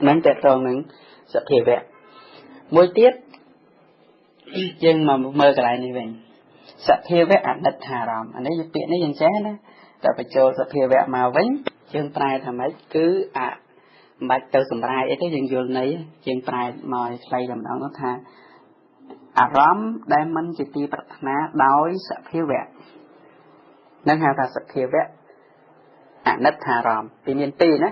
ហ្នឹងតើតើនឹងសភាវៈមួយទៀតយើងមកមើលកន្លែងនេះវិញសភាវៈអនិច្ចារម្មណ៍អានេះពាក្យនេះយើងចេះណាតែបញ្ចូលសភាវៈមកវិញយើងប្រែថាម៉េចគឺមិនបាច់ទៅសម្រាយអីទេយើងយល់ន័យយើងប្រែមកឲ្យខ្លីតែម្ដងនោះថាអារម្មណ៍ដែលមិនជាទីប្រាថ្នាដោយសភាវៈនឹងហៅថាសភាវៈអនិច្ចារម្មណ៍ពីមានពីរណា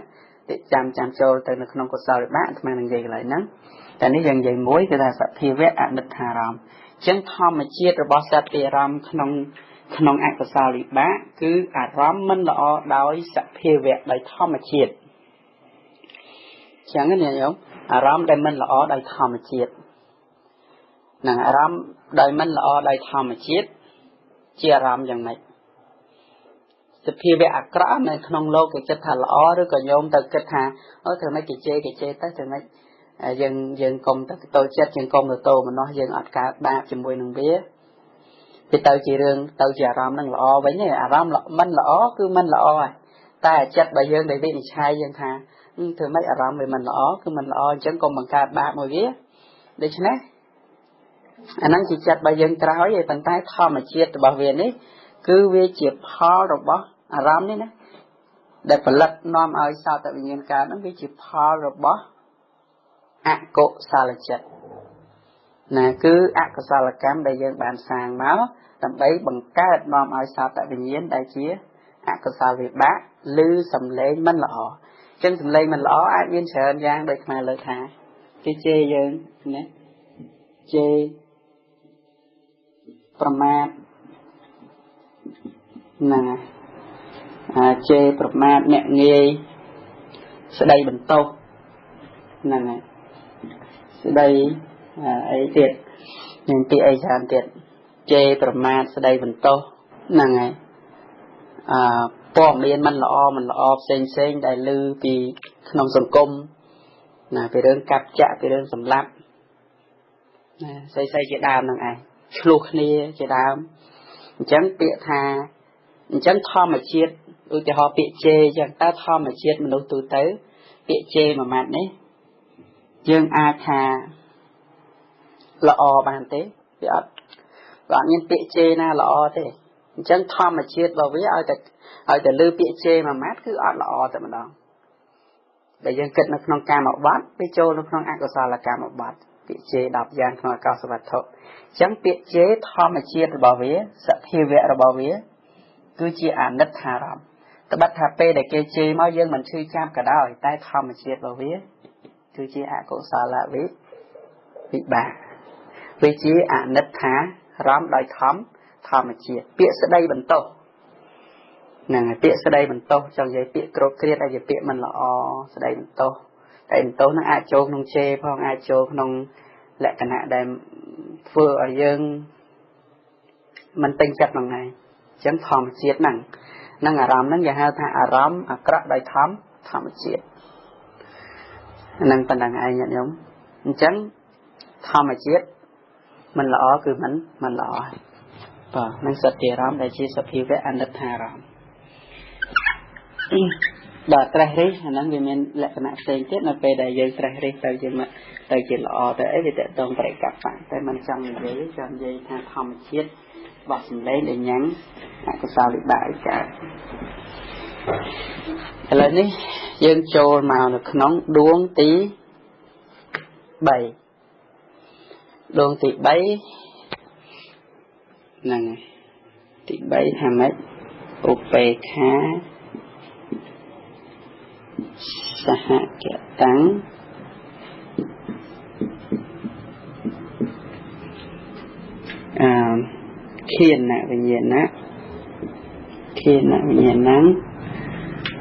ចាំចូលទៅនៅក្នុងកុសលវិបាកអាត្មានឹងនិយាយកន្លែងហ្នឹងតែនេះយើងនិយាយមួយគឺថាសភាវៈអនិច្ចារម្មណ៍អញ្ចឹងធម្មជាតិរបស់សតិអារម្មណ៍ក្នុងអកុសលវិបាកគឺអារម្មណ៍មិនល្អដោយសភាវៈដោយធម្មជាតិអញ្ចឹងណាញោមអារម្មណ៍ដែលមិនល្អដោយធម្មជាតិនឹងអារម្មណ៍ដែលមិនល្អដោយធម្មជាតិជាអារម្មណ៍យ៉ាងម៉េចសភាវៈអាក្រក់នៅក្នុងលោកគេគិតថាល្អឬក៏ញោមទៅគិតថាធ្វើម៉េចគេជេរទៅធ្វើម៉េច យើងកុំទៅចូលចិត្តយើងកុំទៅម្នោះយើងអត់កើតបាបជាមួយនឹងវាវាទៅជារឿងទៅជាអារម្មណ៍នឹងល្អវិញទេអារម្មណ៍មិនល្អគឺមិនល្អហើយតែចិត្តរបស់យើងដែលវិនិច្ឆ័យយើងថាធ្វើម៉េចអារម្មណ៍វាមិនល្អគឺមិនល្អអញ្ចឹងកុំបង្កើតបាបមួយវាដូច្នេះអាហ្នឹងជាចិត្តរបស់យើងក្រោយឯប៉ុន្តែធម្មជាតិរបស់វានេះគឺវាជាផលរបស់អារម្មណ៍នេះណាដែលផលិតនាំឲ្យសោតវិញ្ញាណកើតហ្នឹងវាជាផលរបស់អកុសលចិត្តណាគឺអកុសលកម្មដែលយើងបានសាងមកដើម្បីបង្កើតនាំឲ្យសោតវិញ្ញាណដែលជាអកុសលវិបាកឬសំឡេងមិនល្អអញ្ចឹងសំឡេងមិនល្អអាចមានច្រើនយ៉ាងដូចខ្មែរលើថាគេជេរយើងណាជេរប្រមាថណាជេរប្រមាថអ្នកងាយស្ដីបន្ទោសហ្នឹងហើយស្ដីអីទៀតមានពាក្យអីច្រើនទៀតជេរប្រមាថស្ដីបន្ទោសហ្នឹងហើយព័ត៌មានមិនល្អផ្សេងដែលឮពីក្នុងសង្គមណាពីរឿងកាប់ចាក់ពីរឿងសម្លាប់ណាស្អីជាដើមហ្នឹងឯងឆ្លោះគ្នាជាដើមអញ្ចឹងពាក្យថាអញ្ចឹងធម្មជាតិឧទាហរណ៍ពាក្យជេរអញ្ចឹងតើធម្មជាតិមនុស្សទូទៅពាក្យជេរមួយម៉ាត់នេះយើងអាចថាល្អបានទេវាអត់មានពាក្យជេរណាល្អទេអញ្ចឹងធម្មជាតិរបស់វាឲ្យតែលើពាក្យជេរមួយម៉ាត់គឺអត់ល្អតែម្ដងដែលយើងគិតនៅក្នុងកាមបទវាចូលនៅក្នុងអកុសលកម្មបទពាក្យជេរ10យ៉ាងក្នុងអាកាសវត្ថុអញ្ចឹងពាក្យជេរធម្មជាតិរបស់វាសភាវៈរបស់វាគឺជាអនិច្ចារម្មណ៍ត្បិតថាពេលដែលគេជេរមកយើងមិនឈឺចាប់ក៏ដោយតែធម្មជាតិរបស់វាគឺជាអកុសលវិបាកវាជាអនិច្ចារម្មណ៍ដោយធម្មជាតិពាក្យស្ដីបន្ទោសហ្នឹងហើយពាក្យស្ដីបន្ទោសចង់និយាយពាក្យក្រោតគ្រាតឲ្យជាពាក្យមិនល្អស្ដីបន្ទោសតែបន្ទោសហ្នឹងអាចចូលក្នុងជេរផងអាចចូលក្នុងលក្ខណៈដែលធ្វើឲ្យយើងមិនពេញចិត្តហ្នឹងឯងអញ្ចឹងធម្មជាតិហ្នឹងអារម្មណ៍ហ្នឹងគេហៅថាអារម្មណ៍អាក្រក់ដោយធម្មជាតិហ្នឹងប៉ុណ្ណឹងឯងញាតិញោមអញ្ចឹងធម្មជាតិមិនល្អគឺមិនល្អបាទនឹងសត្វជាអារម្មណ៍ដែលជាសភាវៈអនិច្ចារម្មណ៍បាទត្រេះរិះអាហ្នឹងវាមានលក្ខណៈផ្សេងទៀតនៅពេលដែលយើងត្រេះរិះទៅជាល្អទៅអីវាតកតងប្រកបតែមិនចង់និយាយចង់និយាយថាធម្មជាតិរបស់សម្លេងដែលញ៉ាំងអកុសលវិបាកកើតឥឡូវនេះយើងចូលមកនៅក្នុងដួងទី3ដួងទី3ហ្នឹងទី3ថាម៉េចឧបេក្ខាសហកតាំងខៀនវិញ្ញាណ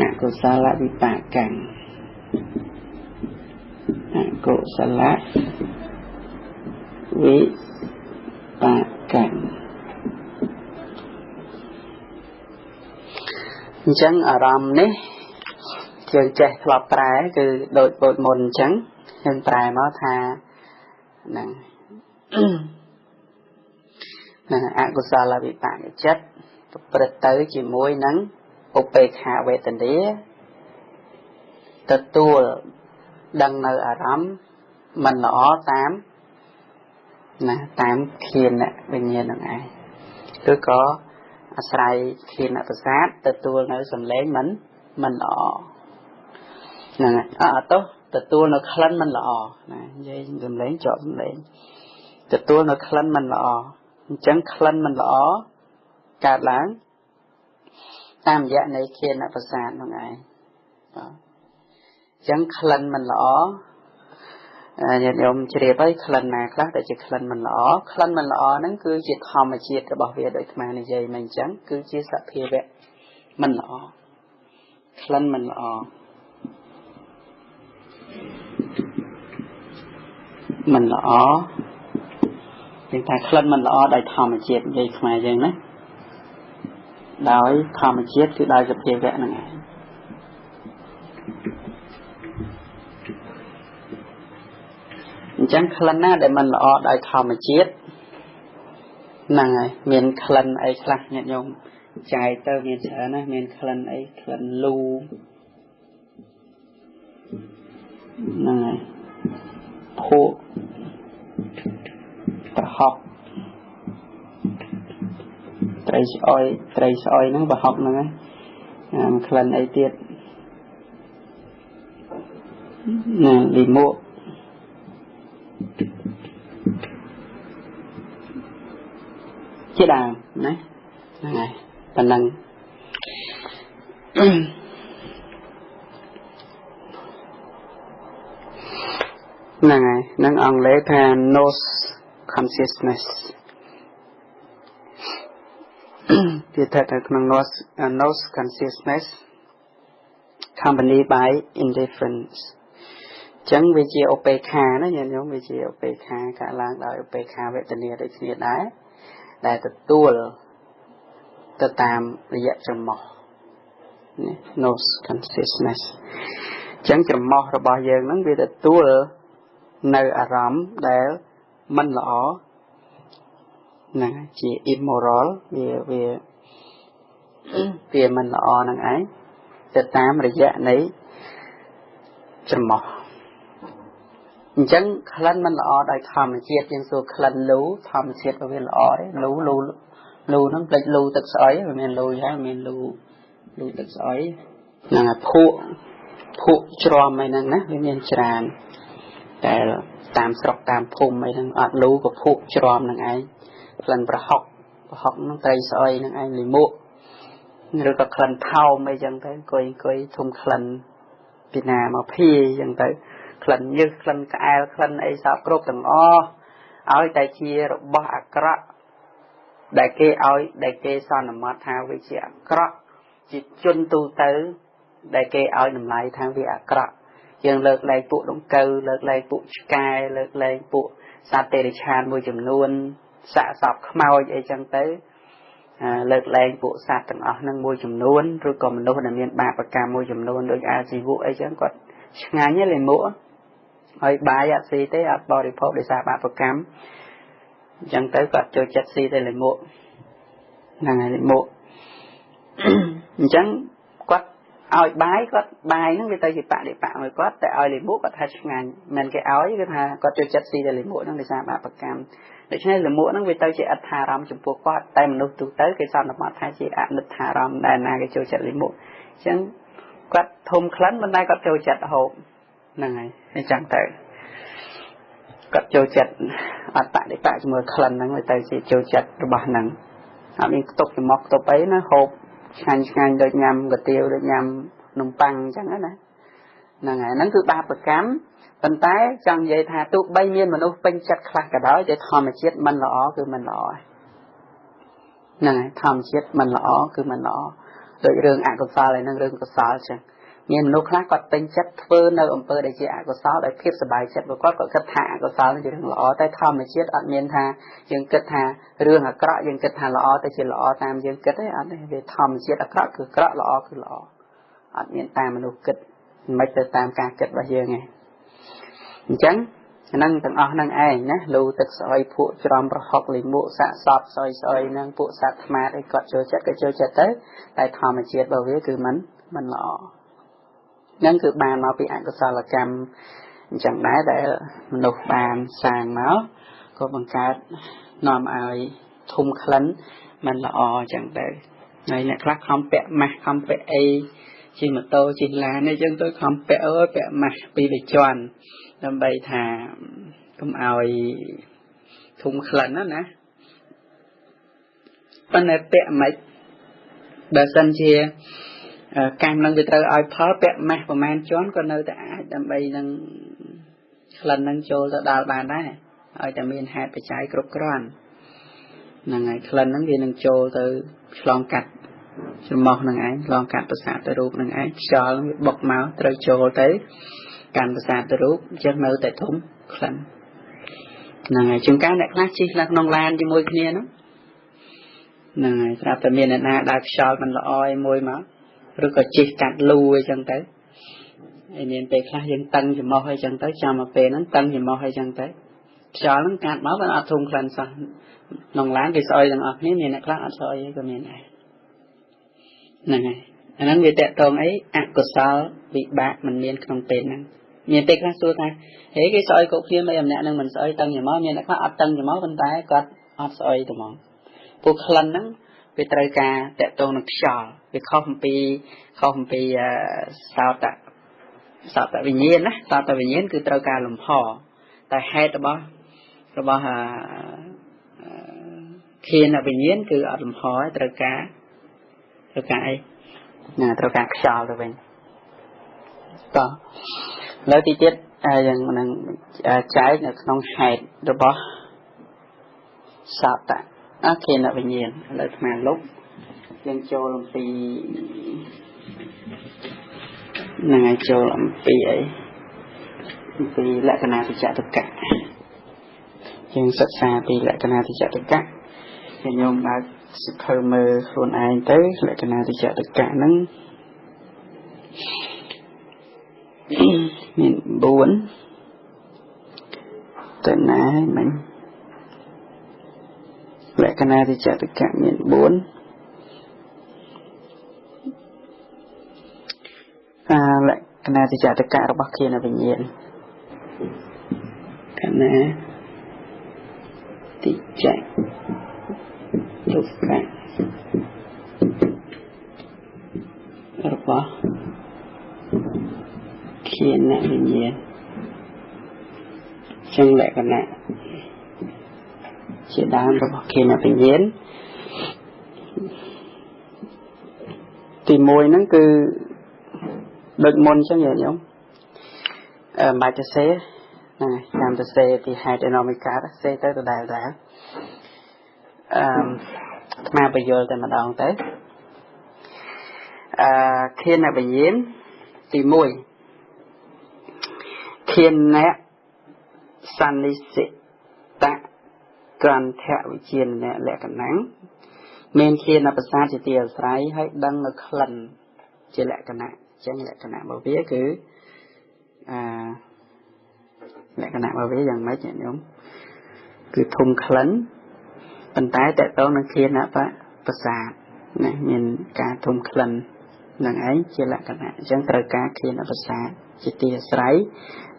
អកុសលវិបាកੰអកុសលវិបាកੰអញ្ចឹងអារម្មណ៍នេះយើងចេះធ្លាប់ប្រែគឺដូចពោលមុនអញ្ចឹងយើងប្រែមកថាហ្នឹងអកុសលវិបាកចិត្តប្រព្រឹត្តទៅជាមួយនឹងឧបេក្ខាវេទនាទទួលដឹងនៅអារម្មណ៍មិនល្អតាមខៀនវិញ្ញាណនឹងឯងឬក៏អាស្រ័យខៀនប្រសាទទទួលនៅសម្លេងមិនល្អហ្នឹងហើយទទួលនៅក្លិនមិនល្អណានិយាយសម្លេងជាប់សម្លេងទទួលនៅក្លិនមិនល្អអញ្ចឹងក្លិនមិនល្អកើតឡើងតាមរយៈនៃខៀនប្រសាទហ្នឹងឯងបាទអញ្ចឹងក្លិនមិនល្អញាតិញោមជ្រាបហើយក្លិនណាខ្លះដែលជាក្លិនមិនល្អហ្នឹងគឺជាធម្មជាតិរបស់វាដូចអានិយាយមកអញ្ចឹងគឺជាសភាវៈមិនល្អក្លិនមិនល្អគេថាក្លិនមិនល្អដោយធម្មជាតិនិយាយខ្មែរយើងណាដោយធម្មជាតិគឺដោយសភាវៈហ្នឹងឯង chẳng khăn á để mình lọ đại thọ mà chết nàng ấy miền khăn ấy là nhận nhung chạy tơ miền trở nó miền khăn ấy khăn lu nàng ấy phụ ta học trai soi nó bà học nàng ấy khăn ấy tiết nè đi mua chế đàn này này phần năng này năng ông lấy pan nose consciousness thì thật là năng nose consciousness accompanied by indifference chẳng vì chỉ opekha nó nhận giống vì chỉ opekha cả làng đời opekha về tình yêu để chuyện đấy đại tự tu tự tam rịa trầm mò nose consciousness chẳng trầm mò rồi bao giờ nó vì tự tu nơi à rắm để mình lõ nè chỉ immoral vì mình lõ năng ấy tự tam rịa này trầm mò chẳng khăn mình lọ đại thầm chiết nhưng số khăn lú thầm chiết vào bên lọ đấy lú nó lấy lú tự sỏi và mình lú giá mình lú tự sỏi là phụ cho mấy năng á với mình tràn để tam sọc tam phum mấy năng ọt lú của phụ cho năng ấy lần bà học nó tay sỏi năng ấy lì mộ rồi có khăn thao mấy chẳng tới coi thùng khăn Việt Nam mà phi chẳng tới khẩn như khẩn cái khẩn ấy sao cướp từng áo tay chia rồi bỏ cọ đại kê sao nằm mắt thao với chị cọ chỉ chôn tu tới đại kê áo nằm lại thang với cọ dừng lợt lại bộ động cơ lợt lại bộ sky lợt lại bộ sa tê chan môi chấm luôn xạ sọc màu vậy chẳng tới lợt lại bộ sa từng nâng môi chấm luôn rồi còn mình đâu là miền bạc và cà môi chấm luôn đôi ai gì vụ ấy chẳng còn ngay nhớ lên mũa hơi bài ạ xí tế ạ bò đi phô để xa bà phô cắm chẳng tới quạt cho chất xí tế lên mộ nàng này lên mộ chẳng quát ôi bài nó người ta chỉ bạ để bạ mới quát tại ôi lên mộ quát hai ngàn mình cái áo ấy cái quát cho chất xí tế lên mộ nó để xa bà phô cắm để cho nên là mộ nó người ta chỉ ắt thà rằm chụp bộ quát tay mình nụ tụ tới cái sao nó mà thay chỉ ắt nứt thà rằm đài nà cái cho chất lên mộ chẳng quát thôm khấn bên đây quát cho chất hộp này chẳng tới cắt châu chặt tại để tại mưa khăn năng người ta sẽ châu chặt rồi bà năng mình tục thì mọc tục ấy nó hộp ngành đôi nhầm gật tiêu đôi nhầm nông băng chẳng hết này là nó cứ ba bậc cám bên tái chẳng vậy thà tụ bay miên mà nó bên chặt khăn cả đó để thò mà chết mình lọ cứ mình lọ này thòm chết mình lọ cứ mình lọ rồi rừng ạ của sao lại năng rừng của sao chẳng nhưng lúc khác có tính chất phơ nơi ẩm phơ để chị ạ của sao để khiếp sờ bài chất và có kết hạ của sao thì đừng lõ tay thom mà chết ở miền tha nhưng kết hà rương ở cọ nhưng kết hà lõ tay chỉ lõ tam nhưng kết đấy anh về thom chết ở cọ cứ cọ lõ cứ lõ ở miền tam mà nó kết mấy từ tam ca kết bao giờ nghe chẳng năng từng năng ai nhé lưu thực soi phụ tròn học lịch mộ xạ sọp soi năng phụ sạt mà để cọ chơi chết tới tay thom mà chết bao giờ cứ mình lõ nên cứ bàn nó bị ảnh của sao là cầm chẳng đá để nộp bàn sàn nó có bằng cách nòm ai thùng khấn mình là chẳng để này là khác không bẹ mặt không bẹ ấy chỉ mà tôi chỉ là nên chân tôi không bẹ mặt bị tròn làm bày thà không ai thùng khấn đó nè con này bẹ mạch bà sân chia cam năng người ta ai phá bẹ mặt và man chón con nơi tại đâm bay năng lần năng trôi ta đào bàn đấy ở tại miền hạt phải trái cướp cron là ngày lần năng gì năng trôi từ lòng cắt cho mọc năng ấy lòng cắt từ sạt từ ruột năng ấy cho bọc máu từ trôi tới càn từ sạt từ ruột chân nơi tại thúng lần là ngày chúng cá đại khác chi là non lan cho môi kia nó là ngày ra tại miền này na đại cho mình là oi môi máu rồi có chỉ cắt lùi chân tới miền tây khác dân tăng thì mò hay chẳng tới chào mà về nó tăng thì mò hay chẳng tới chào nó cạn máu vẫn ở thùng lần sao nòng láng cái soi rằng ở miền này khác ở soi cái miền này này anh nói người tệ tông ấy ác của sao bị bạc mình miền không tên năng miền tây khác xua thay thế cái soi cục kia mấy em nè năng mình soi tăng thì máu miền này khác ở tăng thì máu bên tay có ở soi tụi mongพวกคลันนั้นไปตรายการแต่ตรงนักชอไปเข้าไปสาวตะวิญญาณนะสาวตะวิญญาณคือตรายการหลวงพ่อแต่ให้ตัวบ่เขียนวิญญาณคือหลวงพ่อตรายการไอ้เนี่ยตรายการชอตัวเป็นต่อแล้วที่เจ็ดอย่างนั้นใช้ในน้องให้ตัวบ่สาวตะเขียนวิญญาณเลยมาลุกยังโจลปีนั่งไอโจลปีไอปีละกนาติจตุกะยังศึกษาปีละกนาติจตุกะยังโยมมาศึกษามือคนไอเต้ละกนาติจตุกะนั้นมีบุญแต่ไหนมันและคณะที่จะตะกะมีบุญและคณะที่จะตะกะរបស់គ្នានៅវិញ្ញាណคณะที่จะตุกะរបស់គ្នានៅវិញ្ញាណចឹងលក្ខណៈជាដើមរបស់គេនៅវិញ្ញាណទី1ហ្នឹងគឺដូចមុនចឹងញោមបាច់ទៅសេហ្នឹងហើយចាំទៅសេពីហេតុអេណូមីកាសេទៅដដែលអាថ្មបញ្យល់តែម្ដងទៅខៀននៅវិញ្ញាណទី1ខៀនអ្នកសន្និសិតៈการแทะวิเชียนเนี่ยแหละกันนังเมนเคียนภาษาจิตติอาศัยให้ดังในคลันเจแหละกันนะเช่นแหละกันนะบางทีคือแหละกันนะบางทีอย่างไม่เช่นนี้คือทุมคลันปัญไตแต่ต้องในเคียนนะภาษาเนี่ยมีการทุมคลันนั่งไอ้เจแหละกันนะจังตระการเคียนภาษาจิตติอาศัย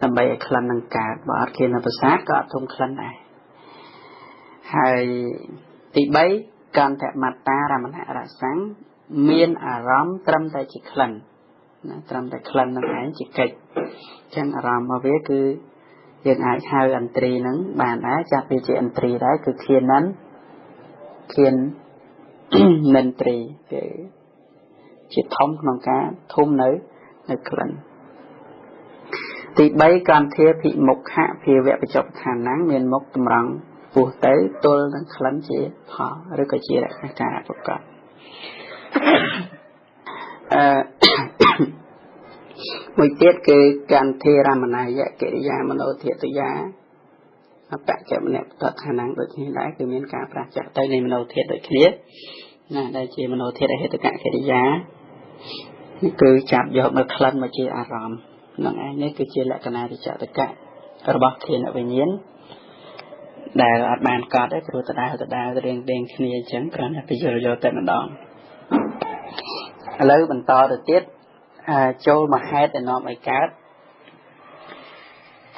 ทำไปคลันนังกาบอดเคียนภาษาก็ทุมคลันไอហើយទី3កាន់តែមត្តារមណរสังមានអារម្មណ៍ត្រឹមតែជាក្លិនណាត្រឹមតែក្លិននឹងឯងជាកិច្ចអញ្ចឹងអារម្មណ៍របស់វាគឺយើងអាចហៅអន្ត្រីនឹងបានដែរចាស់ពីជាអន្ត្រីដែរគឺឃាននិន្ត្រីគឺជាធំក្នុងការធុំនៅក្លិនទី3កម្មធាភិមុខៈភាវៈបច្ចុប្បន្នហ្នឹងមានមុខតម្រង់ពោះទៅទល់នឹងក្លិនជាផលឬក៏ជាលក្ខណៈការប្រកបមួយទៀតគឺកម្មធារមណយកិរិយាមនោធិតយាអបច្ចមនៈតឋានៈដូចនេះដែរគឺមានការប្រតិទៅនៃមនោធិតដូចគ្នាណាដែលជាមនោធិតអហេតុកកិរិយានេះគឺចាប់យកនៅក្លិនមកជាអារម្មណ៍នឹងឯងនេះគឺជាលក្ខណៈវិចតកៈរបស់ធានវិញ្ញាណដែលអត់បានកត់ទេព្រោះដដែលរៀងគ្នាអញ្ចឹងគ្រាន់តែបញ្យល់យកតែម្ដងឥឡូវបន្តទៅទៀតចូលមកហេតុដែលនាំឲ្យកើត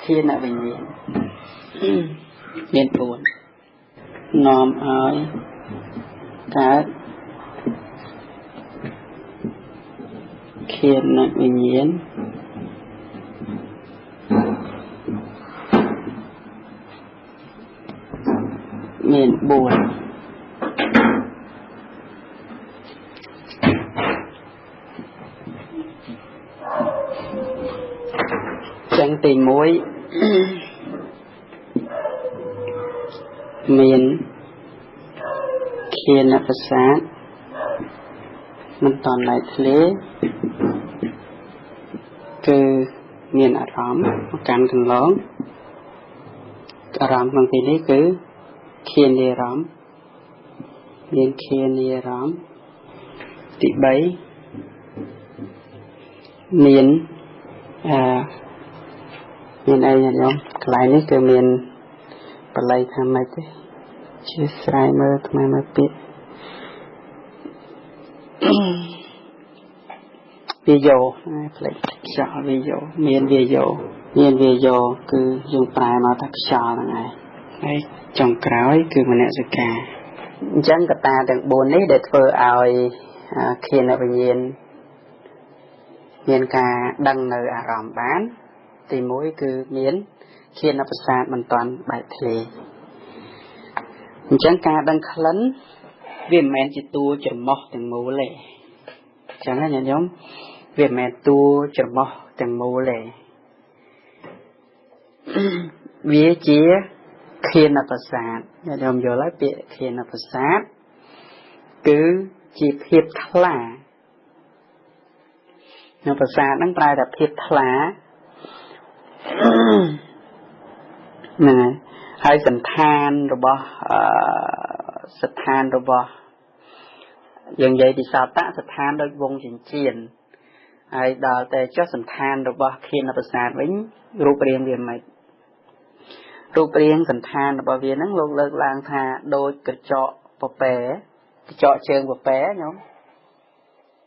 ធានវិញ្ញាណមាន4នាំឲ្យកើតធានវិញ្ញាណមាន4ចឹងទី1មានធានប្រសាទមិនតន់lạiធ្លេគឺមានអារម្មណ៍កាន់កន្លងអារម្មណ៍ក្នុងទីនេះគឺឃានារម្មណ៍មានឃានារម្មណ៍ទី3មាន មានអីញោមកន្លែងនេះគឺមានបល័យថាម៉េចទេជាស្រ័យមើលថ្មមើលពាក្យវាយោផ្លេចខ្យល់វាយោមានវាយោគឺយើងប្រែមកថាខ្យល់ហ្នឹងហើយចុងក្រោយគឺមនសិការអញ្ចឹងកត្តាទាំង4នេះដែលធ្វើឲ្យខៀនវិញ្ញាណមានការដឹងនៅអារម្មណ៍បានទី1គឺមានខៀនប្រសាទមិនតាន់បែកធ្លាយអញ្ចឹងការដឹងក្លិនវាមិនមែនជាតួច្រមុះទាំងមូលទេអញ្ចឹងណាញាតិញោមវាមិនមែនតួច្រមុះទាំងមូលទេវាជាខៀនប្រសាទញាតិញោមយល់ហើយពាក្យខៀនប្រសាទគឺជាភាពថ្លានៅប្រសាទហ្នឹងប្រែថាភាពថ្លាហ្នឹងហើយសន្តានរបស់យើងនិយាយពីសោតៈស្ថានដូចវងចិញ្ចៀនហើយដល់តែចុះសន្តានរបស់ខៀនប្រសាទវិញរូបរាងវាមិនរូបរាងសន្តានរបស់វាហ្នឹងលោកលើកឡើងថាដូចកញ្ចក់ពពែកញ្ចក់ជើងពពែញោម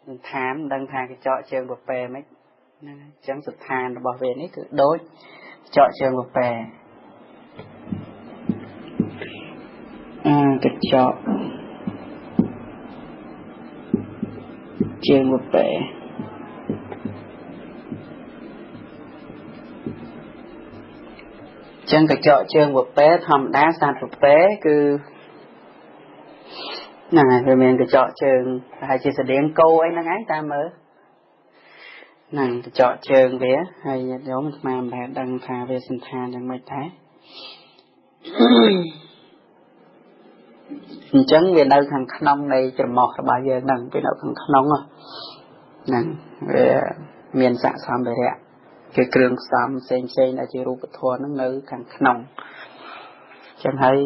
សន្តានមិនដឹងថាកញ្ចក់ជើងពពែមិនហ្នឹងអញ្ចឹងសន្តានរបស់វានេះគឺដូចកញ្ចក់ជើងពពែកញ្ចក់ជើងពពែចឹងកញ្ចក់ជើងពពែធម្មតាសត្វពពែគឺហ្នឹងហើយវាមានកញ្ចក់ជើងហើយជាស្តៀងគោអីហ្នឹងឯងតាមមើលហ្នឹងកញ្ចក់ជើងវាហើយញាតិញោមស្មានមិនដែលដឹងថាវាសន្តានយ៉ាងម៉េចដែរអញ្ចឹងវានៅខាងក្នុងនៃច្រមុះរបស់យើងហ្នឹងវានៅខាងក្នុងហ្នឹងវាមានស័ក្តិសម្ភារៈគឺគ្រឿងផ្សំផ្សេងដែលជារូបធម៌ហ្នឹងនៅខាងក្នុងអញ្ចឹងហើយ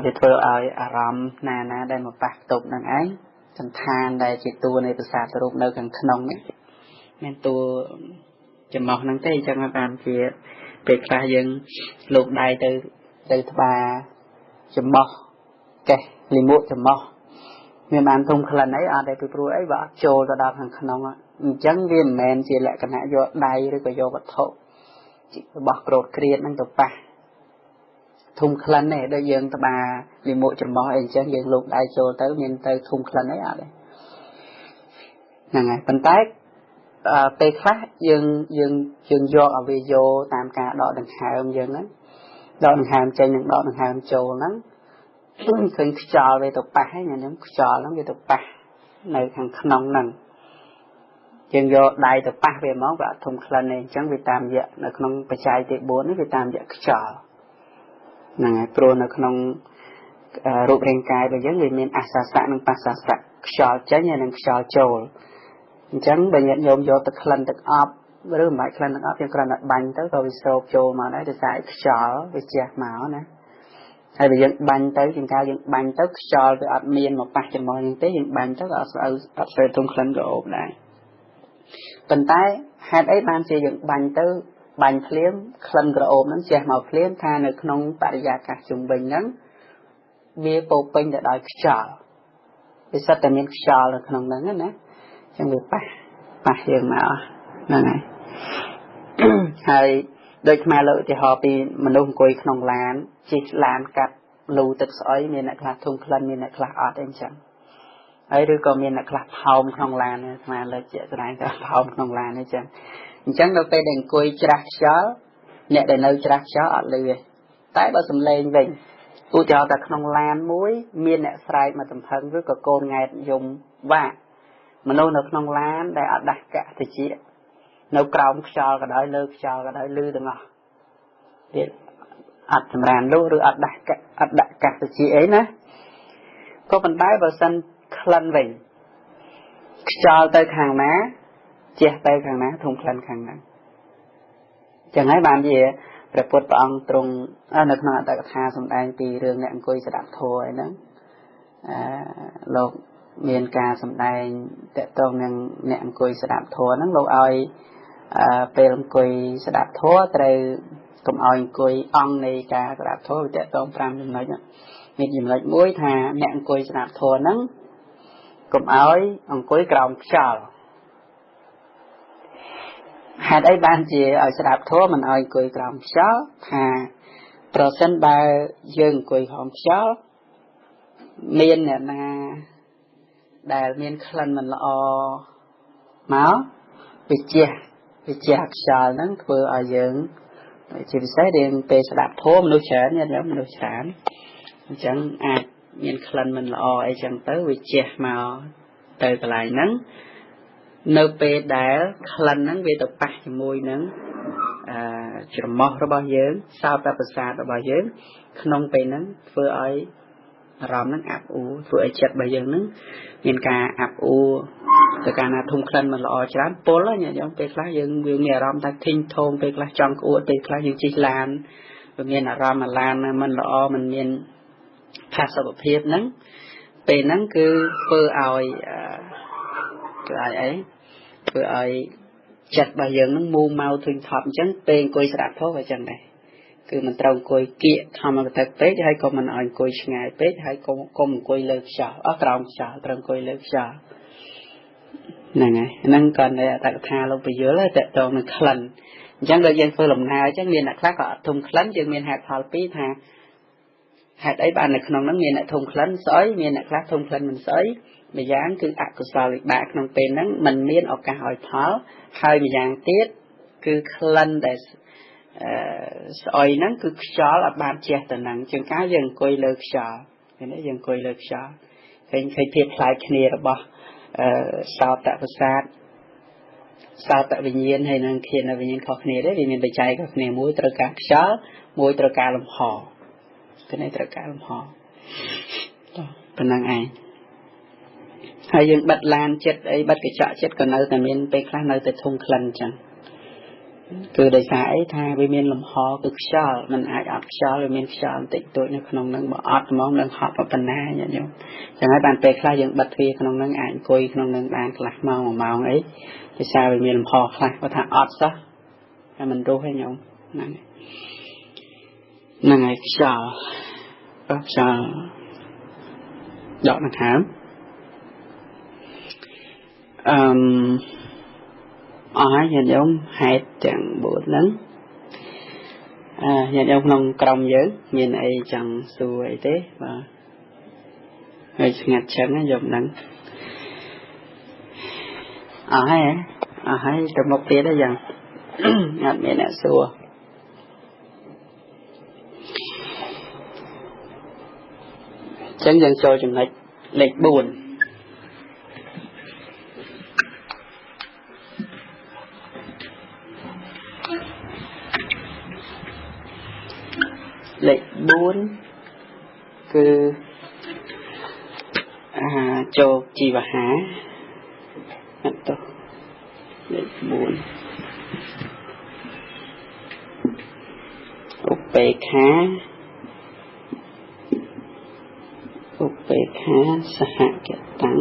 វាធ្វើឲ្យអារម្មណ៍ណាដែលមកប៉ះទប់នឹងឯងសន្តានដែលជាតួនៃប្រសាទរូបនៅខាងក្នុងនេះមានតួចំោះហ្នឹងទេអញ្ចឹងបានជាពេលខ្លះយើងលោកដៃទៅត្បាចំោះកេះលិមួកចំោះមានបានធំក្លិនអីអត់ទេពីព្រោះអីបើអត់ចូលទៅដល់ខាងក្នុងអញ្ចឹងវាមិនមែនជាលក្ខណៈយកដៃឬក៏យកវត្ថុរបស់ក្រោតក្រៀតហ្នឹងទៅប៉ះធុំក្លិនទេដូចយើងត្បាលិមួកចំោះអីអញ្ចឹងយើងលោកដៃចូលទៅមានទៅធុំក្លិនអីអត់ទេហ្នឹងហើយប៉ុន្តែពេលខ្លះយើងយកអវយយោតាមការដកដង្ហើមយើងហ្នឹងដកដង្ហើមចេញនិងដកដង្ហើមចូលហ្នឹងឃើញខ្យល់វាទៅប៉ះហ្នឹងខ្ញុំខ្យល់ហ្នឹងវាទៅប៉ះនៅខាងក្នុងហ្នឹងយើងយកដៃទៅប៉ះវាហ្មងវាអត់ធំក្លិនទេអញ្ចឹងវាតាមរយៈនៅក្នុងបច្ច័យទី4នេះវាតាមរយៈខ្យល់ហ្នឹងហើយព្រោះនៅក្នុងរូបរាងកាយរបស់យើងវាមានអាសាសៈនិងបាសាសៈខ្យល់ចេញហើយនិងខ្យល់ចូលអញ្ចឹងបើញាតិញោមយកទឹកក្លិនទឹកអប់ឬមិនបាច់ក្លិនទឹកអប់យើងគ្រាន់តែបាញ់ទៅក៏វាស្រូបចូលមកដែរដោយសារខ្យល់វាជះមកណាហើយបើយើងបាញ់ទៅជាងកាលយើងបាញ់ទៅខ្យល់វាអត់មានមកប៉ះចំហយើងទេយើងបាញ់ទៅក៏អត់ស្អើធំក្លិនក៏អូបដែរប៉ុន្តែហេតុអីបានជាយើងបាញ់ទៅបាញ់ភ្លាមក្លិនក្រអូបហ្នឹងជះមកភ្លាមថានៅក្នុងបរិយាកាសជុំវិញហ្នឹងវាពោពេញទៅដោយខ្យល់វាសិតតែមានខ្យល់នៅក្នុងហ្នឹងណាចឹងវាប៉ះយើងមកហ្នឹងហើយហើយដូចអាលើកឧទាហរណ៍ពីមនុស្សអង្គុយក្នុងឡានជិះឡានកាត់លូទឹកស្អុយមានអ្នកខ្លះធុំក្លិនមានអ្នកខ្លះអត់អីចឹងហើយឬក៏មានអ្នកខ្លះផោមក្នុងឡានអាលើកជាក់ស្ដែងថាផោមក្នុងឡានអីចឹងអញ្ចឹងដល់ពេលដែលអង្គុយច្រាស់ខ្យល់អ្នកដែលនៅច្រាស់ខ្យល់អត់ឮទេតែបើសំឡេងវិញឧទាហរណ៍ថាក្នុងឡានមួយមានអ្នកស្រែកមកទំភឹងឬក៏កូនង៉ែតយំវាក់មនុស្សនៅក្នុងឡានដែលអត់ដាស់កៈតិចនៅក្រោមខ្យល់ក៏ដោយលើខ្យល់ក៏ដោយឮទាំងអស់ទៀតអត់ចម្រានលុះឬអត់ដាក់កៈតិចអីណាក៏ប៉ុន្តែបើសិនក្លិនវិញខ្យល់ទៅខាងណាជះទៅខាងណាធំក្លិនខាងណាចឹងហើយបានជាព្រះពុទ្ធព្រះអង្គទ្រង់នៅក្នុងអត្តកថាសម្ដែងពីរឿងអ្នកអង្គុយស្ដាប់ធម៌អីហ្នឹងលោកមានការសម្ដែងតកតងនឹងអ្នកអង្គុយស្ដាប់ធម៌ហ្នឹងលោកឲ្យ ពេលអង្គុយស្ដាប់ធម៌ត្រូវកុំឲ្យអង្គុយអង្គនៃការស្ដាប់ធម៌វាតកតង5ចំណុចមានចំណុចមួយថាអ្នកអង្គុយស្ដាប់ធម៌ហ្នឹងកុំឲ្យអង្គុយក្រោមខ្យល់ហេតុអីបានជាឲ្យស្ដាប់ធម៌មិនឲ្យអង្គុយក្រោមខ្យល់ថាប្រសិនបើយើងអង្គុយក្រោមខ្យល់មានអ្នកណាដែលមានក្លិនមិនល្អមកវិជ្ជាខ្យល់ហ្នឹងធ្វើឲ្យយើងជាពិសេសរៀងពេលស្ដាប់ធម៌មនុស្សច្រើនញាតិមនុស្សច្រើនអញ្ចឹងអាចមានក្លិនមិនល្អអីចឹងទៅវិជ្ជាមកទៅកន្លែងហ្នឹងនៅពេលដែលក្លិនហ្នឹងវាទៅប៉ះជាមួយនឹងច្រមុះរបស់យើងសោតប្រសាទរបស់យើងក្នុងពេលហ្នឹងធ្វើឲ្យអារម្មណ៍ហ្នឹងអាប់អួរធ្វើឲ្យចិត្តរបស់យើងហ្នឹងមានការអាប់អួរទៅកាលណាធុំក្លិនមិនល្អច្រើនពុលញាតិញោមពេលខ្លះយើងមានអារម្មណ៍ថាធីងធងពេលខ្លះចង់ក្អួតពេលខ្លះយើងជិះឡានវាមានអារម្មណ៍ឡានមិនល្អមិនមានផាសុកភាពហ្នឹងពេលហ្នឹងគឺធ្វើឲ្យធ្វើឲ្យចិត្តរបស់យើងហ្នឹងមូម៉ៅធុញថប់អញ្ចឹងពេលអង្គុយស្ដាប់ធម៌អញ្ចឹងដែរគឺមិនត្រូវអង្គុយគៀកធម្មតាពេកហើយក៏មិនឲ្យអង្គុយឆ្ងាយពេកហើយកុំអង្គុយលើខ្យល់ក្រោមខ្យល់ត្រូវអង្គុយលើខ្យល់ហ្នឹងហើយហ្នឹងក៏នៅអត្តកថាលោកពយល់តកតងនឹងក្លិនអញ្ចឹងដល់យើងធ្វើលំណើរអញ្ចឹងមានអ្នកខ្លះក៏អត់ធុំក្លិនយើងមានហេតុផលពីរថាហេតុអីបាននៅក្នុងហ្នឹងមានអ្នកធុំក្លិនស្អុយមានអ្នកខ្លះធុំក្លិនមិនស្អុយម្យ៉ាងគឺអកុសលវិបាកក្នុងពេលហ្នឹងมันមានឱកាសឲ្យផលហើយម្យ៉ាងទៀតគឺក្លិនដែលស្អុយហ្នឹងគឺខ្យល់អត់បានជះទៅហ្នឹងជាងការយើងអង្គុយលើខ្យល់ឃើញទេយើងអង្គុយលើខ្យល់ឃើញភាពផ្លែកគ្នារបស់សោតប្រសាទសោតវិញ្ញាណហើយនឹងឃានវិញ្ញាណខុសគ្នាទេវាមានបច្ច័យខុសគ្នាមួយត្រូវការខ្យល់មួយត្រូវការលំហគឺនេះត្រូវការលំហប៉ុណ្ណឹងឯងហើយយើងបិទឡានចិត្តអីបិទកញ្ចក់ចិត្តក៏នៅតែមានពេលខ្លះនៅតែធុំក្លិនអញ្ចឹងគឺដោយសារអីថាវាមានលំហគឺខ្យល់มันអាចអត់ខ្យល់វាមានខ្យល់បន្តិចតួចនៅក្នុងហ្នឹងបើអត់ហ្មងនឹងហត់ប៉ុណ្ណាញាតិញោមចឹងហើយបានពេលខ្លះយើងបិទទ្វារក្នុងហ្នឹងអាចអង្គុយក្នុងហ្នឹងបានខ្លះម៉ោង1ម៉ោងអីដោយសារវាមានលំហខ្លះគាត់ថាអត់សោះតែមិនរស់ទេញោមហ្នឹងហើយខ្យល់ដកដង្ហើមអស់ហើយញាតិញោមហេតុទាំង4ហ្នឹងញាតិញោមក្នុងក្រុមយើងមានអីចង់សួរអីទេបាទហើយស្ងាត់ចឹងណាយកហ្នឹងអស់ហើយទៅមុខទៀតហើយយ៉ាងអត់មានអ្នកសួរចឹងយើងចូលចំណុចលេខ4លេខ4គឺចូលជីវហាអត់ទៅលេខ4ឧបេក្ខាសហកតੰ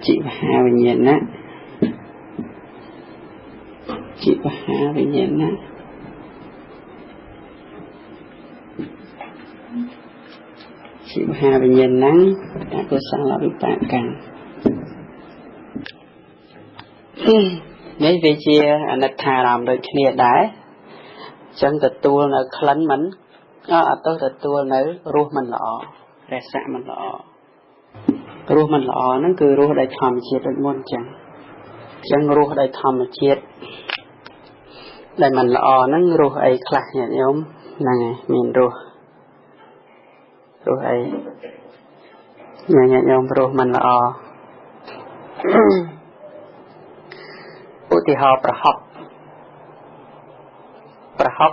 ជីវហាវិញ្ញាណជីវហាវិញ្ញាណហ្នឹងអកុសលវិបាកកម្មនេះវាជាអនិច្ចាអារម្មណ៍ដូចគ្នាដែរអញ្ចឹងទទួលនៅក្លិនមិនអត់ទៅទទួលនៅរសមិនល្អរសៈមិនល្អរសមិនល្អហ្នឹងគឺរសដោយធម្មជាតិដូចមុនអញ្ចឹងរសដោយធម្មជាតិដែលមិនល្អហ្នឹងរសអីខ្លះញាតិញោមហ្នឹងហើយមានរសអីញាតិញោមរសមិនល្អឧទាហរណ៍ប្រហុក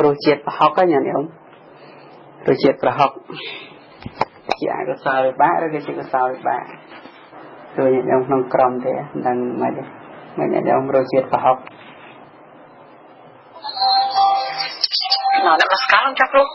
រសជាតិប្រហុកញាតិញោមរសជាតិប្រហុកជាអកុសលវិបាកឬក៏ជាកុសលវិបាកគឺញាតិញោមក្នុងក្រុមទេមិនដឹងមិនទេញាតិញោមរសជាតិប្រហុកនមស្ការចាប់លោក